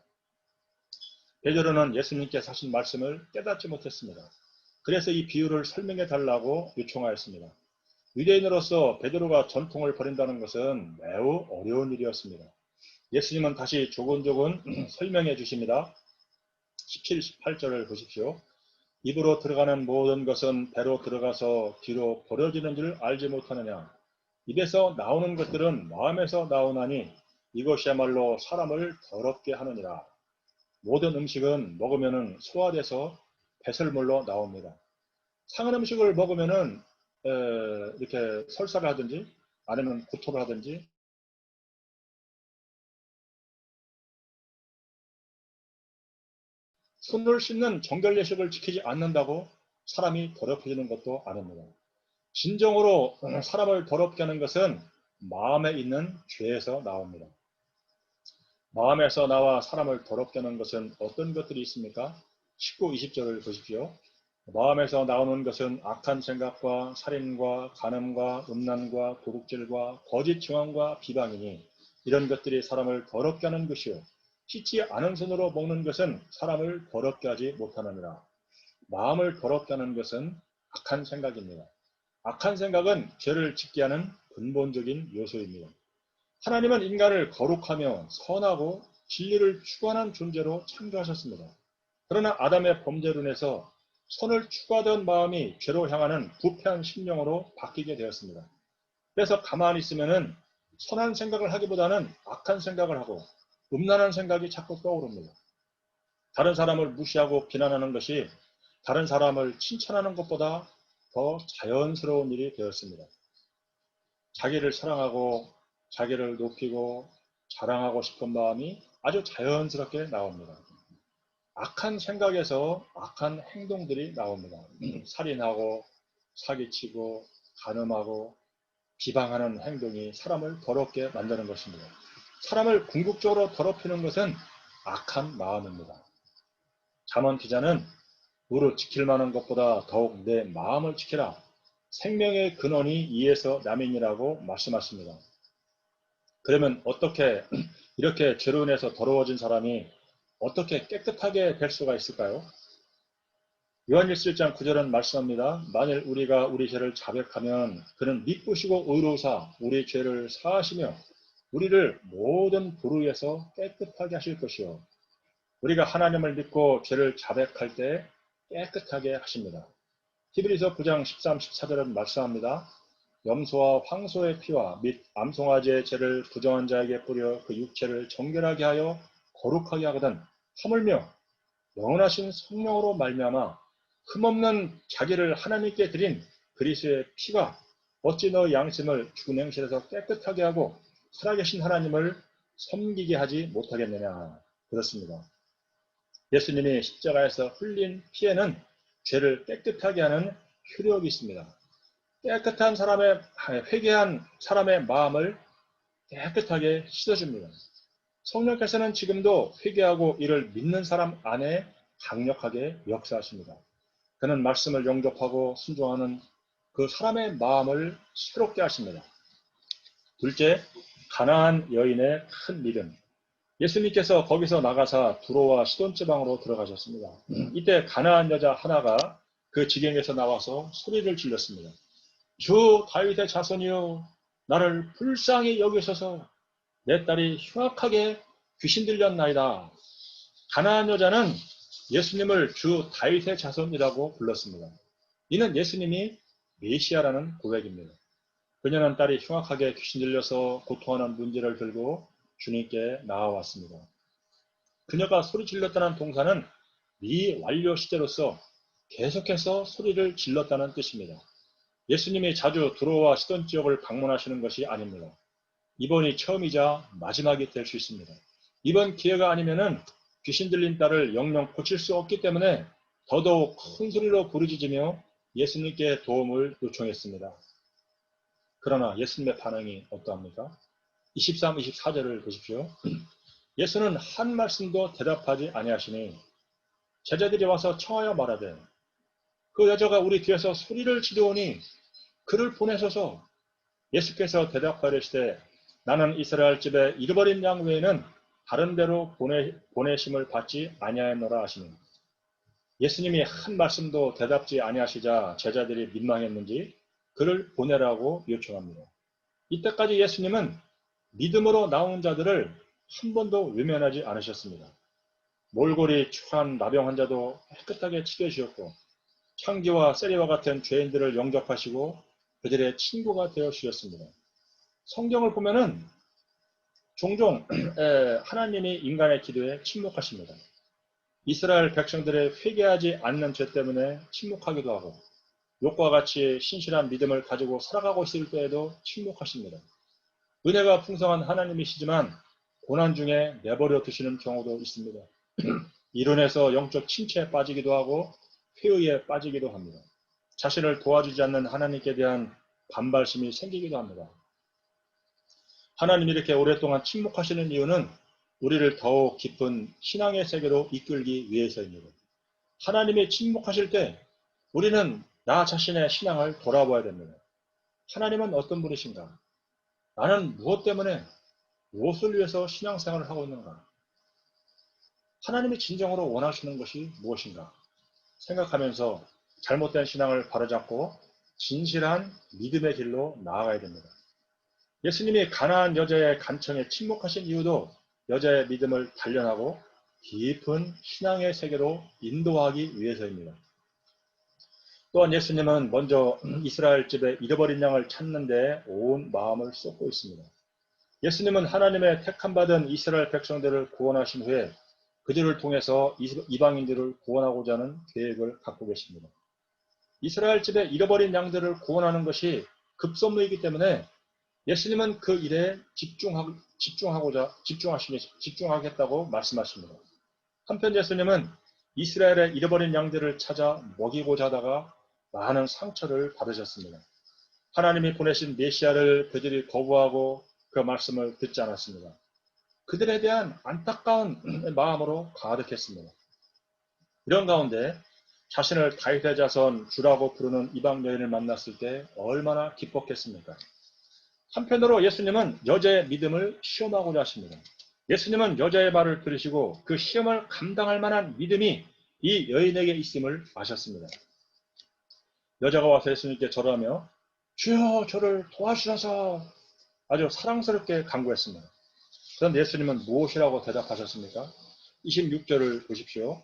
베드로는 예수님께서 하신 말씀을 깨닫지 못했습니다. 그래서 이 비유를 설명해 달라고 요청하였습니다. 유대인으로서 베드로가 전통을 버린다는 것은 매우 어려운 일이었습니다. 예수님은 다시 조곤조곤 설명해 주십니다. 17, 18절을 보십시오. 입으로 들어가는 모든 것은 배로 들어가서 뒤로 버려지는 줄 알지 못하느냐. 입에서 나오는 것들은 마음에서 나오나니 이것이야말로 사람을 더럽게 하느니라. 모든 음식은 먹으면 소화돼서 배설물로 나옵니다. 상한 음식을 먹으면 이렇게 설사를 하든지 아니면 구토를 하든지 손을 씻는 정결 예식을 지키지 않는다고 사람이 더럽혀지는 것도 아닙니다. 진정으로 사람을 더럽게 하는 것은 마음에 있는 죄에서 나옵니다. 마음에서 나와 사람을 더럽게 하는 것은 어떤 것들이 있습니까? 19, 20절을 보십시오. 마음에서 나오는 것은 악한 생각과 살인과 간음과 음란과 도둑질과 거짓 증언과 비방이니 이런 것들이 사람을 더럽게 하는 것이요. 씻지 않은 손으로 먹는 것은 사람을 더럽게 하지 못하느니라. 마음을 더럽게 하는 것은 악한 생각입니다. 악한 생각은 죄를 짓게 하는 근본적인 요소입니다. 하나님은 인간을 거룩하며 선하고 진리를 추구하는 존재로 창조하셨습니다. 그러나 아담의 범죄로 인해서 선을 추구하던 마음이 죄로 향하는 부패한 심령으로 바뀌게 되었습니다. 그래서 가만히 있으면은 선한 생각을 하기보다는 악한 생각을 하고 음란한 생각이 자꾸 떠오릅니다. 다른 사람을 무시하고 비난하는 것이 다른 사람을 칭찬하는 것보다 더 자연스러운 일이 되었습니다. 자기를 사랑하고 자기를 높이고 자랑하고 싶은 마음이 아주 자연스럽게 나옵니다. 악한 생각에서 악한 행동들이 나옵니다. 살인하고 사기치고 간음하고 비방하는 행동이 사람을 더럽게 만드는 것입니다. 사람을 궁극적으로 더럽히는 것은 악한 마음입니다. 잠언 기자는 무릇 지킬 만한 것보다 더욱 내 마음을 지키라. 생명의 근원이 이에서 남이니라고 말씀하십니다. 그러면 어떻게 이렇게 죄로 인해서 더러워진 사람이 어떻게 깨끗하게 될 수가 있을까요? 요한일서 1장 9절은 말씀합니다. 만일 우리가 우리 죄를 자백하면 그는 미쁘시고 의로우사 우리 죄를 사하시며 우리를 모든 불의에서 깨끗하게 하실 것이요. 우리가 하나님을 믿고 죄를 자백할 때 깨끗하게 하십니다. 히브리서 9장 13, 14절은 말씀합니다. 염소와 황소의 피와 및 암송아지의 죄를 부정한 자에게 뿌려 그 육체를 정결하게 하여 거룩하게 하거든 하물며 영원하신 성령으로 말미암아 흠없는 자기를 하나님께 드린 그리스도의 피가 어찌 너 양심을 죽은 행실에서 깨끗하게 하고 살아계신 하나님을 섬기게 하지 못하겠느냐. 그렇습니다. 예수님이 십자가에서 흘린 피에는 죄를 깨끗하게 하는 효력이 있습니다. 깨끗한 사람의, 회개한 사람의 마음을 깨끗하게 씻어줍니다. 성령께서는 지금도 회개하고 이를 믿는 사람 안에 강력하게 역사하십니다. 그는 말씀을 영접하고 순종하는 그 사람의 마음을 새롭게 하십니다. 둘째, 가나안 여인의 큰 믿음. 예수님께서 거기서 나가사 두로와 시돈 지방으로 들어가셨습니다. 이때 가나안 여자 하나가 그 지경에서 나와서 소리를 질렀습니다. 주 다윗의 자손이여, 나를 불쌍히 여기소서. 내 딸이 흉악하게 귀신 들렸나이다. 가나안 여자는 예수님을 주 다윗의 자손이라고 불렀습니다. 이는 예수님이 메시아라는 고백입니다. 그녀는 딸이 흉악하게 귀신 들려서 고통하는 문제를 들고 주님께 나아왔습니다. 그녀가 소리 질렀다는 동사는 미완료 시제로서 계속해서 소리를 질렀다는 뜻입니다. 예수님이 자주 두로와 시돈 지역을 방문하시는 것이 아닙니다. 이번이 처음이자 마지막이 될 수 있습니다. 이번 기회가 아니면은 귀신 들린 딸을 영영 고칠 수 없기 때문에 더더욱 큰 소리로 부르짖으며 예수님께 도움을 요청했습니다. 그러나 예수님의 반응이 어떠합니까? 23, 24절을 보십시오. 예수는 한 말씀도 대답하지 아니하시니 제자들이 와서 청하여 말하되 그 여자가 우리 뒤에서 소리를 지르오니 그를 보내소서. 예수께서 대답하시되 나는 이스라엘 집에 잃어버린 양 외에는 다른 데로 보내심을 받지 아니하였노라 하시니 예수님이 한 말씀도 대답지 아니하시자 제자들이 민망했는지 그를 보내라고 요청합니다. 이때까지 예수님은 믿음으로 나온 자들을 한 번도 외면하지 않으셨습니다. 몰골이 추한 나병 환자도 깨끗하게 치료해주셨고 창기와 세리와 같은 죄인들을 영접하시고 그들의 친구가 되어 주셨습니다. 성경을 보면은 종종 하나님이 인간의 기도에 침묵하십니다. 이스라엘 백성들의 회개하지 않는 죄 때문에 침묵하기도 하고 욥과 같이 신실한 믿음을 가지고 살아가고 있을 때에도 침묵하십니다. 은혜가 풍성한 하나님이시지만 고난 중에 내버려 두시는 경우도 있습니다. 이로 인해서 영적 침체에 빠지기도 하고 회의에 빠지기도 합니다. 자신을 도와주지 않는 하나님께 대한 반발심이 생기기도 합니다. 하나님이 이렇게 오랫동안 침묵하시는 이유는 우리를 더욱 깊은 신앙의 세계로 이끌기 위해서입니다. 하나님이 침묵하실 때 우리는 나 자신의 신앙을 돌아봐야 됩니다. 하나님은 어떤 분이신가? 나는 무엇 때문에 무엇을 위해서 신앙생활을 하고 있는가? 하나님이 진정으로 원하시는 것이 무엇인가? 생각하면서 잘못된 신앙을 바로잡고 진실한 믿음의 길로 나아가야 됩니다. 예수님이 가나안 여자의 간청에 침묵하신 이유도 여자의 믿음을 단련하고 깊은 신앙의 세계로 인도하기 위해서입니다. 또한 예수님은 먼저 이스라엘 집에 잃어버린 양을 찾는 데 온 마음을 쏟고 있습니다. 예수님은 하나님의 택함받은 이스라엘 백성들을 구원하신 후에 그들을 통해서 이방인들을 구원하고자 하는 계획을 갖고 계십니다. 이스라엘 집에 잃어버린 양들을 구원하는 것이 급선무이기 때문에 예수님은 그 일에 집중하겠다고 말씀하십니다. 한편 예수님은 이스라엘의 잃어버린 양들을 찾아 먹이고자 하다가 많은 상처를 받으셨습니다. 하나님이 보내신 메시아를 그들이 거부하고 그 말씀을 듣지 않았습니다. 그들에 대한 안타까운 마음으로 가득했습니다. 이런 가운데 자신을 다윗의 자손 주라고 부르는 이방 여인을 만났을 때 얼마나 기뻤겠습니까? 한편으로 예수님은 여자의 믿음을 시험하고자 하십니다. 예수님은 여자의 말을 들으시고 그 시험을 감당할 만한 믿음이 이 여인에게 있음을 아셨습니다. 여자가 와서 예수님께 절하며 주여 저를 도와주셔서 아주 사랑스럽게 간구했습니다. 그런데 예수님은 무엇이라고 대답하셨습니까? 26절을 보십시오.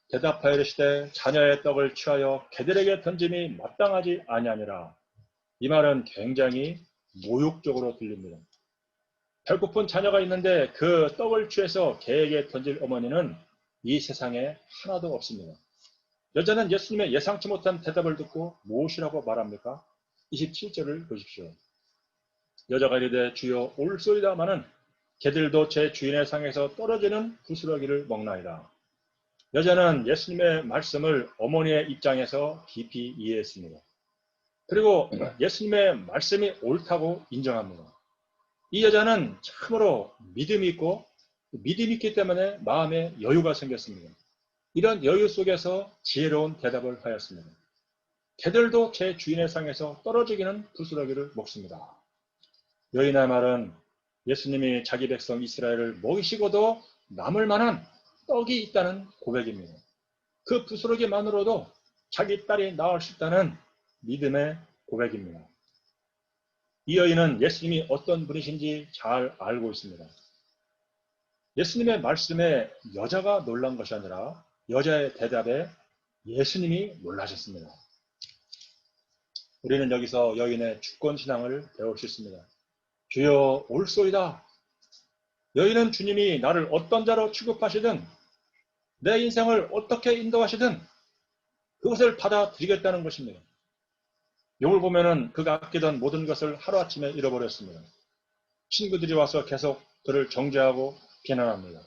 대답하여 이르시되 자녀의 떡을 취하여 개들에게 던짐이 마땅하지 아니하니라. 이 말은 굉장히 모욕적으로 들립니다. 배고픈 자녀가 있는데 그 떡을 취해서 개에게 던질 어머니는 이 세상에 하나도 없습니다. 여자는 예수님의 예상치 못한 대답을 듣고 무엇이라고 말합니까? 27절을 보십시오. 여자가 이르되 주여 올소이다마는 개들도 제 주인의 상에서 떨어지는 부스러기를 먹나이다. 여자는 예수님의 말씀을 어머니의 입장에서 깊이 이해했습니다. 그리고 예수님의 말씀이 옳다고 인정합니다. 이 여자는 참으로 믿음이 있고 믿음이 있기 때문에 마음에 여유가 생겼습니다. 이런 여유 속에서 지혜로운 대답을 하였습니다. 개들도 제 주인의 상에서 떨어지기는 부스러기를 먹습니다. 여인의 말은 예수님이 자기 백성 이스라엘을 먹이시고도 남을 만한 떡이 있다는 고백입니다. 그 부스러기만으로도 자기 딸이 나을 수 있다는 믿음의 고백입니다. 이 여인은 예수님이 어떤 분이신지 잘 알고 있습니다. 예수님의 말씀에 여자가 놀란 것이 아니라 여자의 대답에 예수님이 놀라셨습니다. 우리는 여기서 여인의 주권신앙을 배울 수 있습니다. 주여 올소이다. 여인은 주님이 나를 어떤 자로 취급하시든 내 인생을 어떻게 인도하시든 그것을 받아들이겠다는 것입니다. 욥을 보면은 그가 아끼던 모든 것을 하루아침에 잃어버렸습니다. 친구들이 와서 계속 그를 정죄하고 비난합니다.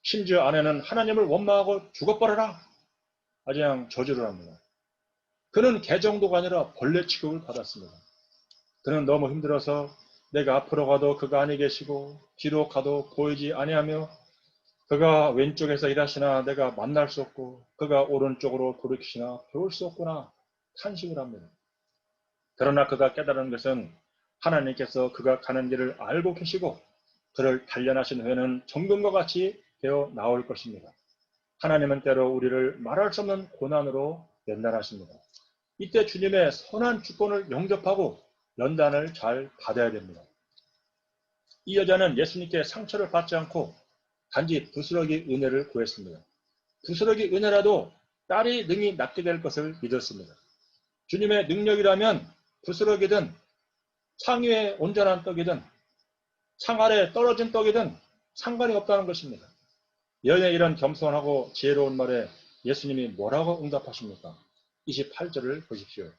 심지어 아내는 하나님을 원망하고 죽어버려라 아주 그냥 저주를 합니다. 그는 개 정도가 아니라 벌레 취급을 받았습니다. 그는 너무 힘들어서 내가 앞으로 가도 그가 아니 계시고 뒤로 가도 보이지 아니하며 그가 왼쪽에서 일하시나 내가 만날 수 없고 그가 오른쪽으로 돌이키시나 배울 수 없구나 탄식을 합니다. 그러나 그가 깨달은 것은 하나님께서 그가 가는 길을 알고 계시고 그를 단련하신 후에는 정금과 같이 되어 나올 것입니다. 하나님은 때로 우리를 말할 수 없는 고난으로 연단하십니다. 이때 주님의 선한 주권을 영접하고 연단을 잘 받아야 됩니다. 이 여자는 예수님께 상처를 받지 않고 단지 부스러기 은혜를 구했습니다. 부스러기 은혜라도 딸이 능히 낫게 될 것을 믿었습니다. 주님의 능력이라면 부스러기든 상 위에 온전한 떡이든 상 아래 떨어진 떡이든 상관이 없다는 것입니다. 여인의 이런 겸손하고 지혜로운 말에 예수님이 뭐라고 응답하십니까? 28절을 보십시오.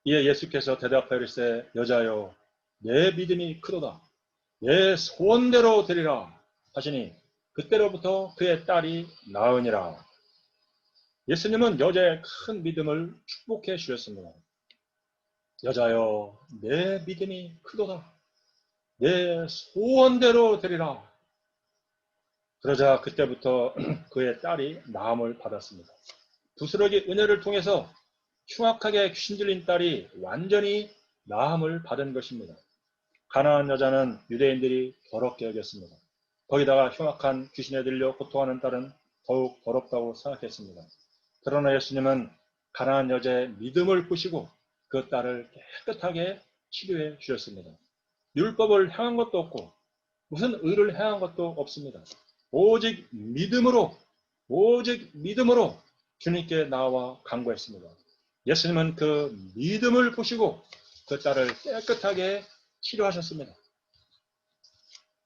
이에 예수께서 대답하여 이르시되 여자여 내 믿음이 크도다. 내 소원대로 되리라 하시니 그때로부터 그의 딸이 나으니라. 예수님은 여자의 큰 믿음을 축복해 주셨습니다. 여자여 내 믿음이 크도다. 내 소원대로 되리라. 그러자 그때부터 그의 딸이 나음을 받았습니다. 부스러기 은혜를 통해서 흉악하게 귀신 들린 딸이 완전히 나음을 받은 것입니다. 가나안 여자는 유대인들이 더럽게 여겼습니다. 거기다가 흉악한 귀신에 들려 고통하는 딸은 더욱 더럽다고 생각했습니다. 그러나 예수님은 가나안 여자의 믿음을 보시고 그 딸을 깨끗하게 치료해 주셨습니다. 율법을 행한 것도 없고 무슨 의를 행한 것도 없습니다. 오직 믿음으로 주님께 나와 간구했습니다. 예수님은 그 믿음을 보시고 그 딸을 깨끗하게 치료하셨습니다.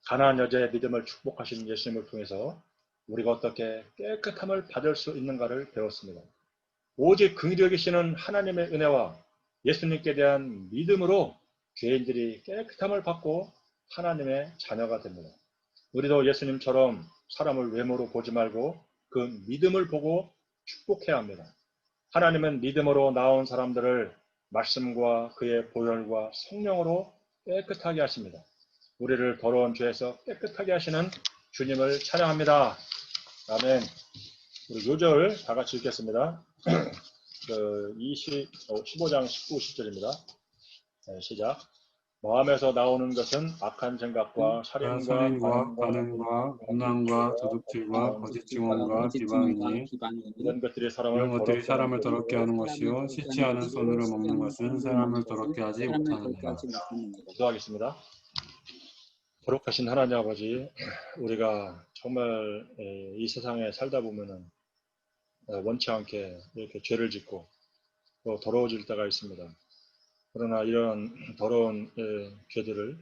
가나안 여자의 믿음을 축복하신 예수님을 통해서 우리가 어떻게 깨끗함을 받을 수 있는가를 배웠습니다. 오직 긍휼이시는 하나님의 은혜와 예수님께 대한 믿음으로 죄인들이 깨끗함을 받고 하나님의 자녀가 됩니다. 우리도 예수님처럼 사람을 외모로 보지 말고 그 믿음을 보고 축복해야 합니다. 하나님은 믿음으로 나온 사람들을 말씀과 그의 보혈과 성령으로 깨끗하게 하십니다. 우리를 더러운 죄에서 깨끗하게 하시는 주님을 찬양합니다. 아멘. 우리 요절 다 같이 읽겠습니다. 15장 19, 10절입니다. 네, 시작. 마음에서 나오는 것은 악한 생각과 살인과
살인과
간음과
간음과 음란과 도둑질과 거짓 증언과 비방이니
이런 것들이
이런
사람을
것들이
더럽게 하는
사람을 더럽게
것이요
하는 것이요 씻지 않은 손으로 먹는 것은 사람을 더럽게 하지 못하느니라.
기도하겠습니다. 거룩하신 하나님 아버지, 우리가 정말 이 세상에 살다 보면은 원치 않게 이렇게 죄를 짓고 또 더러워질 때가 있습니다. 그러나 이런 더러운 죄들을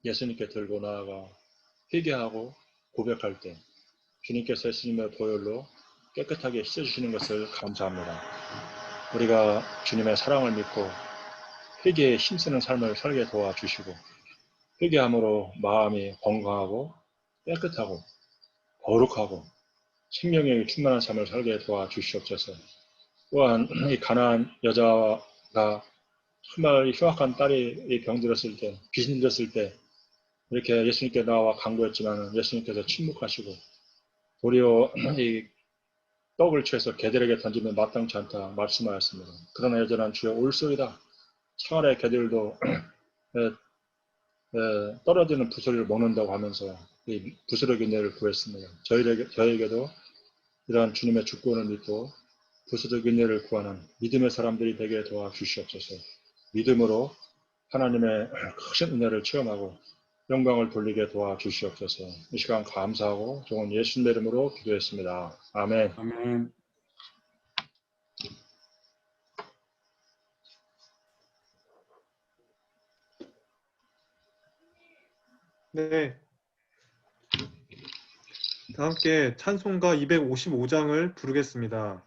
예수님께 들고 나아가 회개하고 고백할 때 주님께서 예수님의 보혈로 깨끗하게 씻어주시는 것을 감사합니다. 우리가 주님의 사랑을 믿고 회개에 힘쓰는 삶을 살게 도와주시고 회개함으로 마음이 건강하고 깨끗하고 거룩하고 생명력이 충만한 삶을 살게 도와주시옵소서. 또한 이 가난한 여자가 정말 흉악한 딸이 병들었을 때, 귀신 들었을 때 이렇게 예수님께 나와 간구했지만 예수님께서 침묵하시고 도리어 이 떡을 취해서 개들에게 던지면 마땅치 않다 말씀하였습니다. 그러나 여전한 주여 올소이다. 차라리 개들도 떨어지는 부스러기를 먹는다고 하면서 이 부스러기 뇌를 구했습니다. 저에게도 이러한 주님의 주권을 믿고 부스러기 뇌를 구하는 믿음의 사람들이 되게 도와주시옵소서. 믿음으로 하나님의 크신 은혜를 체험하고 영광을 돌리게 도와주시옵소서. 이 시간 감사하고 좋은 예수님의 이름으로 기도했습니다. 아멘.
아멘.
네. 다 함께 찬송가 255장을 부르겠습니다.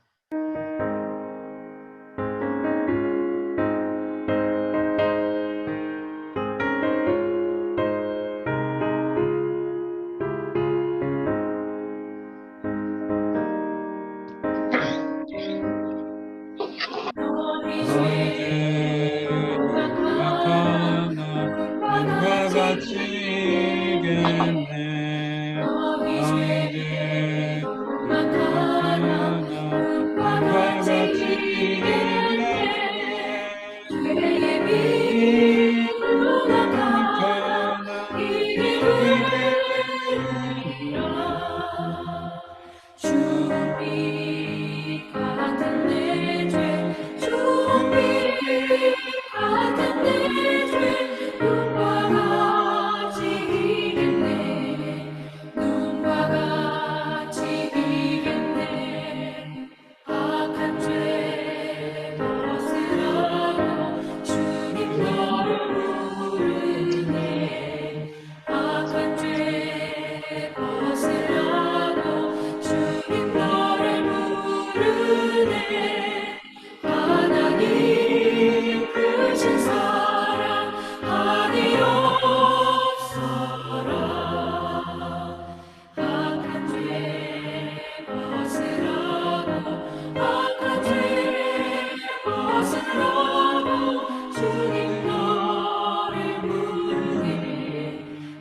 너희
너희
죄
죄 생각하나 눈과 같이 이겠네.
너희
너희
죄
죄
생각하나
생각하나
눈과
눈과
같이
같이
이겠네.
이겠네.
죄의
믿음을
미루나가
가나
이게 되리라. 주빛 같은 내 죄, 주빛 같은 내 죄, 눈과 같이 이겠네. 눈과 같이 이겠네. 악한 죄 벗으라고 주님 너를 부르네. 악한 죄 벗으라고 주님 너를 부르네. 하나님 크신 사랑 한이 없어라. 악한 죄 벗으라고 악한 죄 벗으라고 주님 너를 부르네.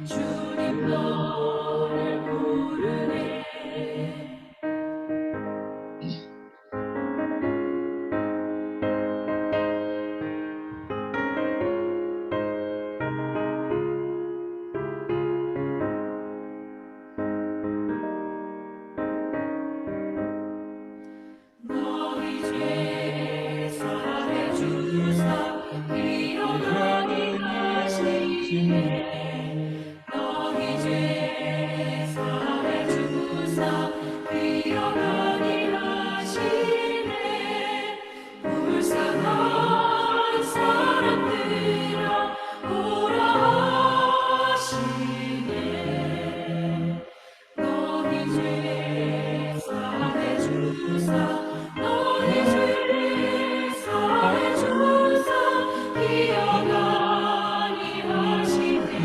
주님 너를 부르네. 너희 죄 사해 주사 기억하니 하시네. 너희 죄 사해 주사 기억하니 하시네. 불쌍한 사람들아 오라 하시네. 너희 죄 사해 주사 너희 죄 사해 주사 기억하니 하시네.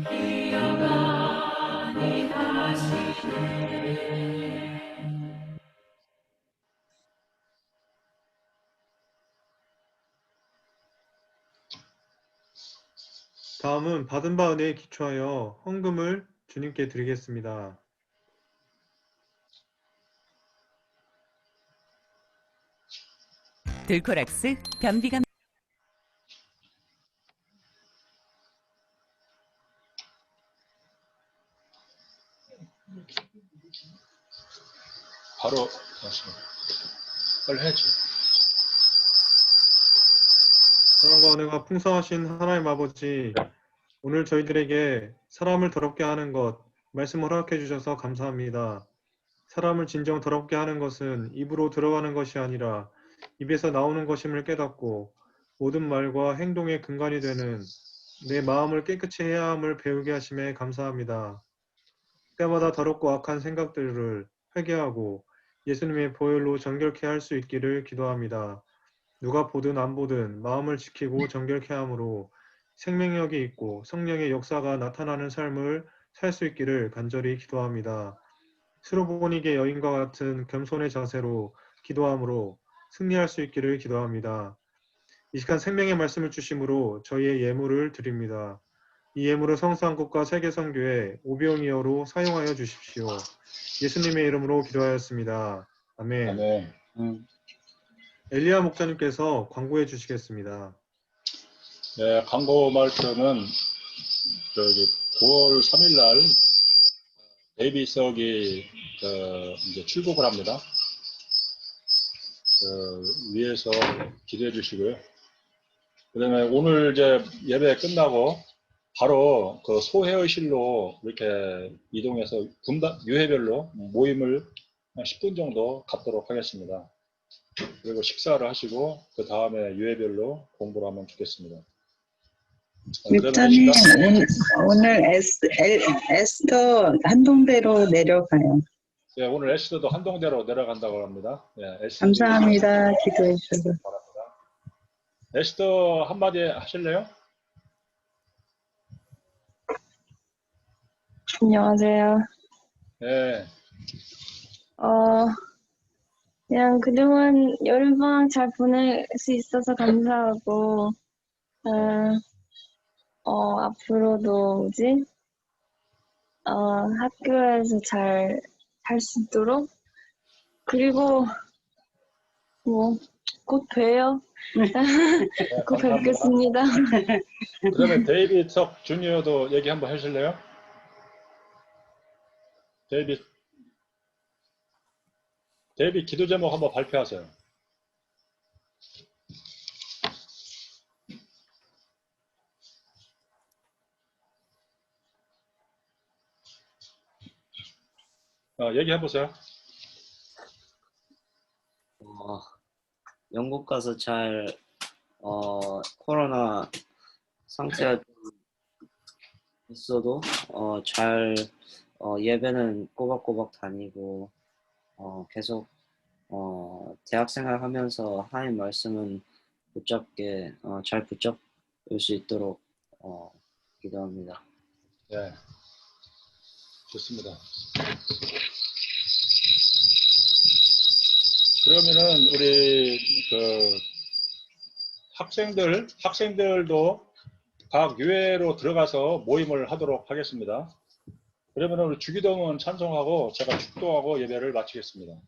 기억하니 하시네.
다음은 받은 바 은혜에 기초하여 헌금을 주님께 드리겠습니다.
들코락스 변비감
바로 빨리 해야지.
사랑과 은혜가 풍성하신 하나님 아버지, 오늘 저희들에게 사람을 더럽게 하는 것, 말씀을 허락해 주셔서 감사합니다. 사람을 진정 더럽게 하는 것은 입으로 들어가는 것이 아니라 입에서 나오는 것임을 깨닫고 모든 말과 행동의 근간이 되는 내 마음을 깨끗이 해야 함을 배우게 하심에 감사합니다. 때마다 더럽고 악한 생각들을 회개하고 예수님의 보혈로 정결케 할 수 있기를 기도합니다. 누가 보든 안 보든 마음을 지키고 정결케 함으로 생명력이 있고 성령의 역사가 나타나는 삶을 살 수 있기를 간절히 기도합니다. 스로보니게 여인과 같은 겸손의 자세로 기도함으로 승리할 수 있기를 기도합니다. 이 시간 생명의 말씀을 주심으로 저희의 예물을 드립니다. 이 예물을 성수한국과 세계선교회 오병이어로 사용하여 주십시오. 예수님의 이름으로 기도하였습니다. 아멘.
아멘.
엘리야 목사님께서 광고해 주시겠습니다.
네, 광고 말씀은 저기 9월 3일 날 데이비석이 이제 출국을 합니다. 위에서 기대해 주시고요. 그다음에 오늘 이제 예배 끝나고 바로 그 소회의실로 이렇게 이동해서 유해별로 모임을 한 10분 정도 갖도록 하겠습니다. 그리고 식사를 하시고 그 다음에 유해별로 공부를 하면 좋겠습니다.
목사님, 오늘 에스더 한동대로 내려가요.
네, 오늘 에스더도 한동대로 내려간다고 합니다. 네,
감사합니다. 기도해 주셔서.
바랍니다. 에스더 한마디 하실래요?
안녕하세요.
네.
그냥 그동안 여름방학 잘 보낼 수 있어서 감사하고, 앞으로도 학교에서 잘 할 수 있도록, 그리고 곧 봬요. 곧 뵙겠습니다.
그다음에 데이비석 주니어도 얘기 한번 하실래요? 데이비 기도 제목 한번 발표하세요. 얘기해보세요.
영국 가서 잘 코로나 상태가 좀 있어도 잘 예배는 꼬박꼬박 다니고 계속 대학생활 하면서 하나님 말씀은 붙잡게 잘 붙잡을 수 있도록 기도합니다.
네, 좋습니다. 그러면은 우리 그 학생들도 각 유해로 들어가서 모임을 하도록 하겠습니다. 그러면 우리 주기도문 찬송하고 제가 축도하고 예배를 마치겠습니다.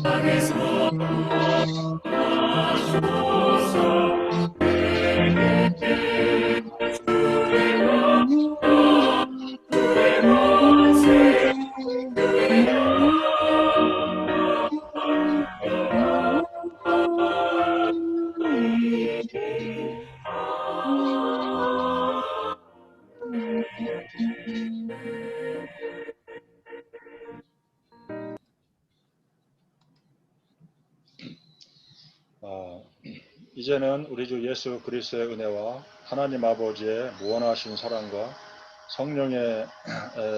땅에서 나소서
이제는 우리 주 예수 그리스도의 은혜와 하나님 아버지의 무한하신 사랑과 성령의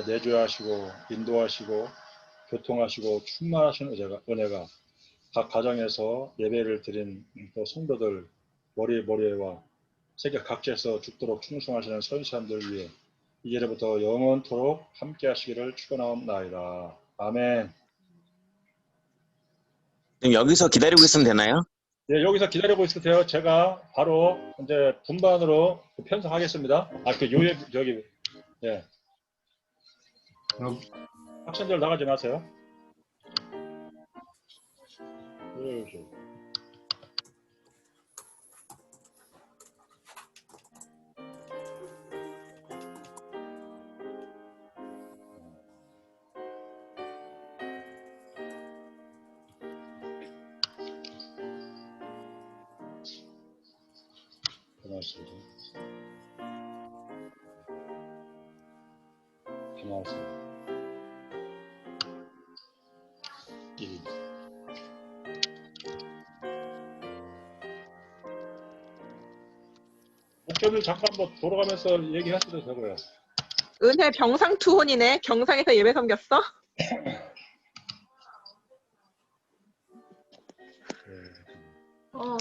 내주하시고 인도하시고 교통하시고 충만하신 은혜가 각 가정에서 예배를 드린 또 성도들 머리와 세계 각지에서 죽도록 충성하시는 선지자들 위해 이제부터 영원토록 함께 하시기를 축원하옵나이다. 아멘.
그럼 여기서 기다리고 있으면 되나요?
예, 여기서 기다리고 있으세요. 제가 바로 이제 분반으로 편성하겠습니다. 저기, 예. 학생들 나가지 마세요. 고맙습니다. 고맙습니다. 목표를 잠깐 뭐 돌아가면서 얘기하셔도 되고요.
은혜 병상 투혼이네. 경상에서 예배 섬겼어?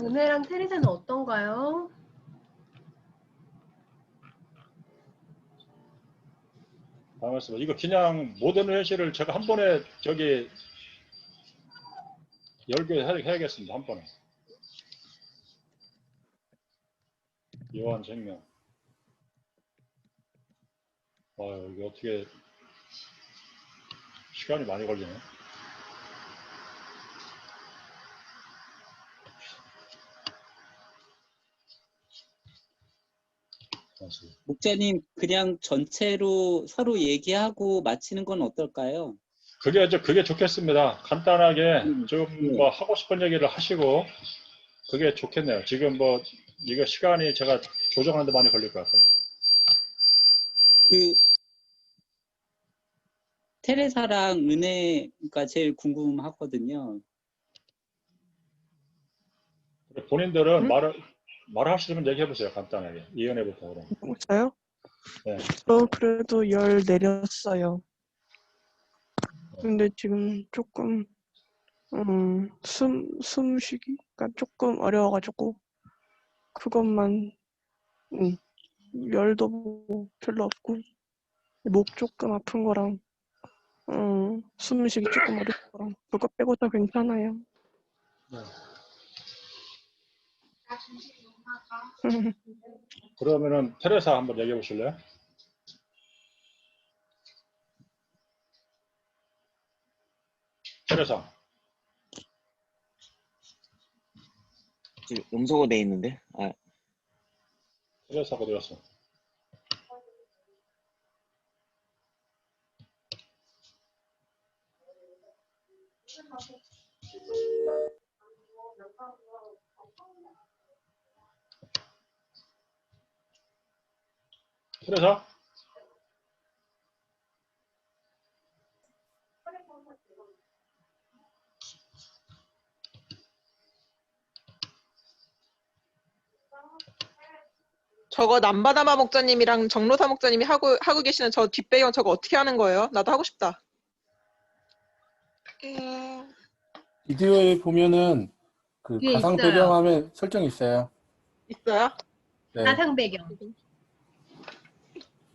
은혜랑 테레사는 어떤가요?
반갑습니다. 이거 그냥 모든 회시를 제가 한 번에 저기 열개 해야겠습니다. 한 번에. 요한 생명. 이게 어떻게 시간이 많이 걸리네.
목자님, 그냥 전체로 서로 얘기하고 마치는 건 어떨까요?
그게 좋겠습니다. 간단하게 좀 뭐 하고 싶은 얘기를 하시고 그게 좋겠네요. 지금 뭐 이거 시간이 제가 조정하는데 많이 걸릴 것 같아요.
테레사랑 은혜가 제일 궁금하거든요.
본인들은 말하시면 얘기해보세요. 간단하게. 이은혜부터 그럼.
저요?
네.
저 그래도 10 내렸어요. 근데 지금 조금 숨쉬기가 조금 어려워가지고 그것만 열도 뭐 별로 없고 목 조금 아픈 거랑 숨쉬기 조금 어려운 거랑 그거 빼고 다 괜찮아요.
네. 그러면은 테레사 한번 얘기해 보실래요? 테레사.
지금 음소거 돼 있는데.
테레사가 어디 갔어? 테레사?
저거 남바다마 목자님이랑 정로사 목자님이 하고 계시는 저 뒷배경 저거 어떻게 하는 거예요? 나도 하고 싶다.
비디오에 보면은 그
예,
가상
있어요.
배경화면 설정이 있어요.
있어요?
네.
가상 배경.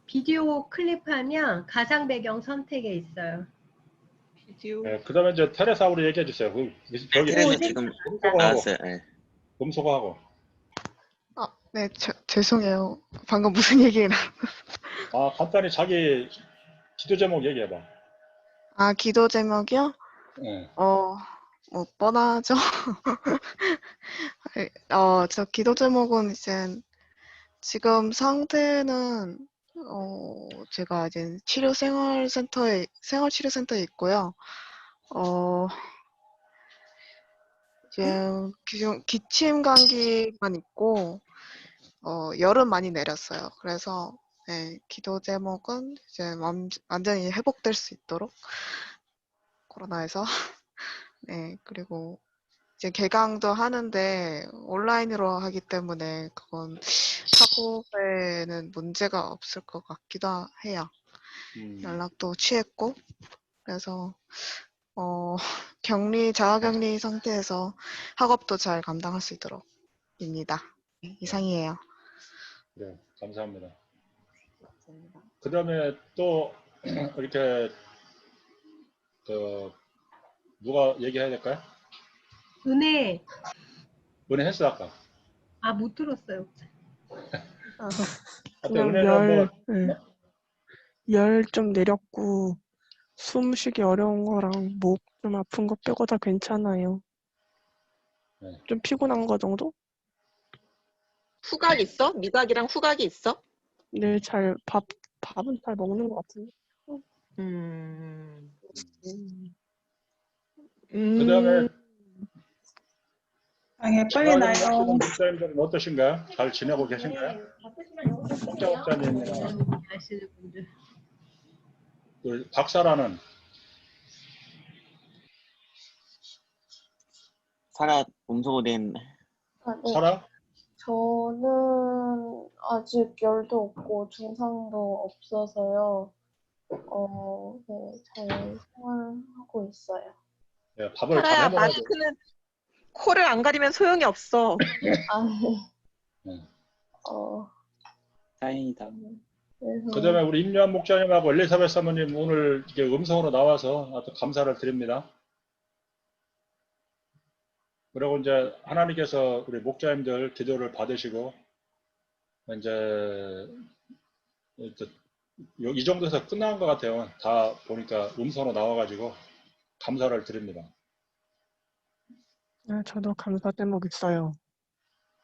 비디오 클립하면 가상 배경 선택에 있어요.
비디오.
네, 그다음에 이제 테레사 우리 얘기해 주세요. 저기
테레사 지금 나왔어요. 네.
음소거하고.
네, 죄송해요. 방금 무슨 얘기가
간단히 자기 기도 제목 얘기해봐.
기도 제목이요?
네.
뭐 뻔하죠. 저 기도 제목은 이제 지금 상태는 제가 이제 생활치료센터에 있고요. 이제 기침 감기만 있고 열은 많이 내렸어요. 그래서 네, 기도 제목은 이제 완전히 회복될 수 있도록 코로나에서 네, 그리고 이제 개강도 하는데 온라인으로 하기 때문에 그건 학업에는 문제가 없을 것 같기도 해요. 연락도 취했고 그래서 자가격리 상태에서 학업도 잘 감당할 수 있도록입니다. 이상이에요.
네, 감사합니다. 그 다음에 또 이렇게 누가 얘기해야 될까요?
은혜.
은혜 했어 아까.
아, 못 들었어요.
그냥
은혜는
열 좀 내렸고 숨 쉬기 어려운 거랑 목 좀 아픈 거 빼고 다 괜찮아요.
네.
좀 피곤한 거 정도?
후각 있어? 미각이랑 후각이 있어?
네, 밥은 잘 먹는 것 같은데.
그 다음에
빨리 나요.
목사님들은 어떠신가요? 잘 지내고 계신가요? 목사님,
아시는 분들.
그 박사라는
살아 음소거된
아, 네.
살아?
저는 아직 열도 없고 증상도 없어서요. 네, 잘 생활하고 있어요.
네, 밥을 잘
하라야,
해먹어야 돼.
마스크는 코를 안 가리면 소용이 없어.
다행이다.
그 다음에 우리 임요한 목사님하고 엘리사벳 사모님 오늘 이렇게 음성으로 나와서 아주 감사를 드립니다. 그리고 이제 하나님께서 우리 목자님들 기도를 받으시고 이제 이 정도에서 끝난 것 같아요. 다 보니까 음성으로 나와가지고 감사를 드립니다.
네, 저도 감사 제목 있어요.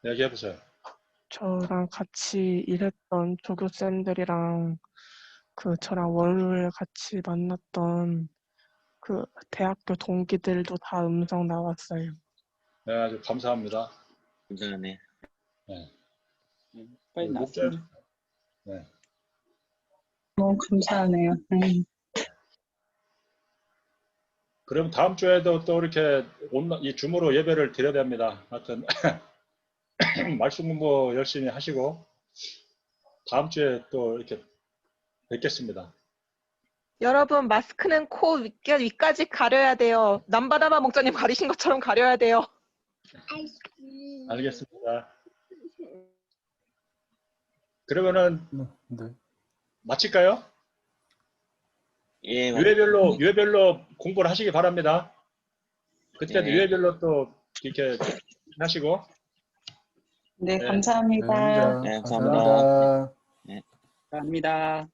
얘기해보세요.
저랑 같이 일했던 조교쌤들이랑 저랑 월요일 같이 만났던 대학교 동기들도 다 음성 나왔어요.
네, 아주 감사합니다.
감사하네.
네.
빨리 나왔으면
네.
너무 감사하네요.
그럼 다음 주에도 또 이렇게 이 줌으로 예배를 드려야 됩니다. 하여튼 말씀 공부 열심히 하시고 다음 주에 또 이렇게 뵙겠습니다.
여러분, 마스크는 코 위까지 가려야 돼요. 남바다마 목사님 가리신 것처럼 가려야 돼요.
알겠습니다. 그러면은 마칠까요?
예,
유해별로 공부를 하시기 바랍니다. 그때도
네.
유해별로 또 이렇게 하시고.
네, 감사합니다.
네, 감사합니다.
감사합니다.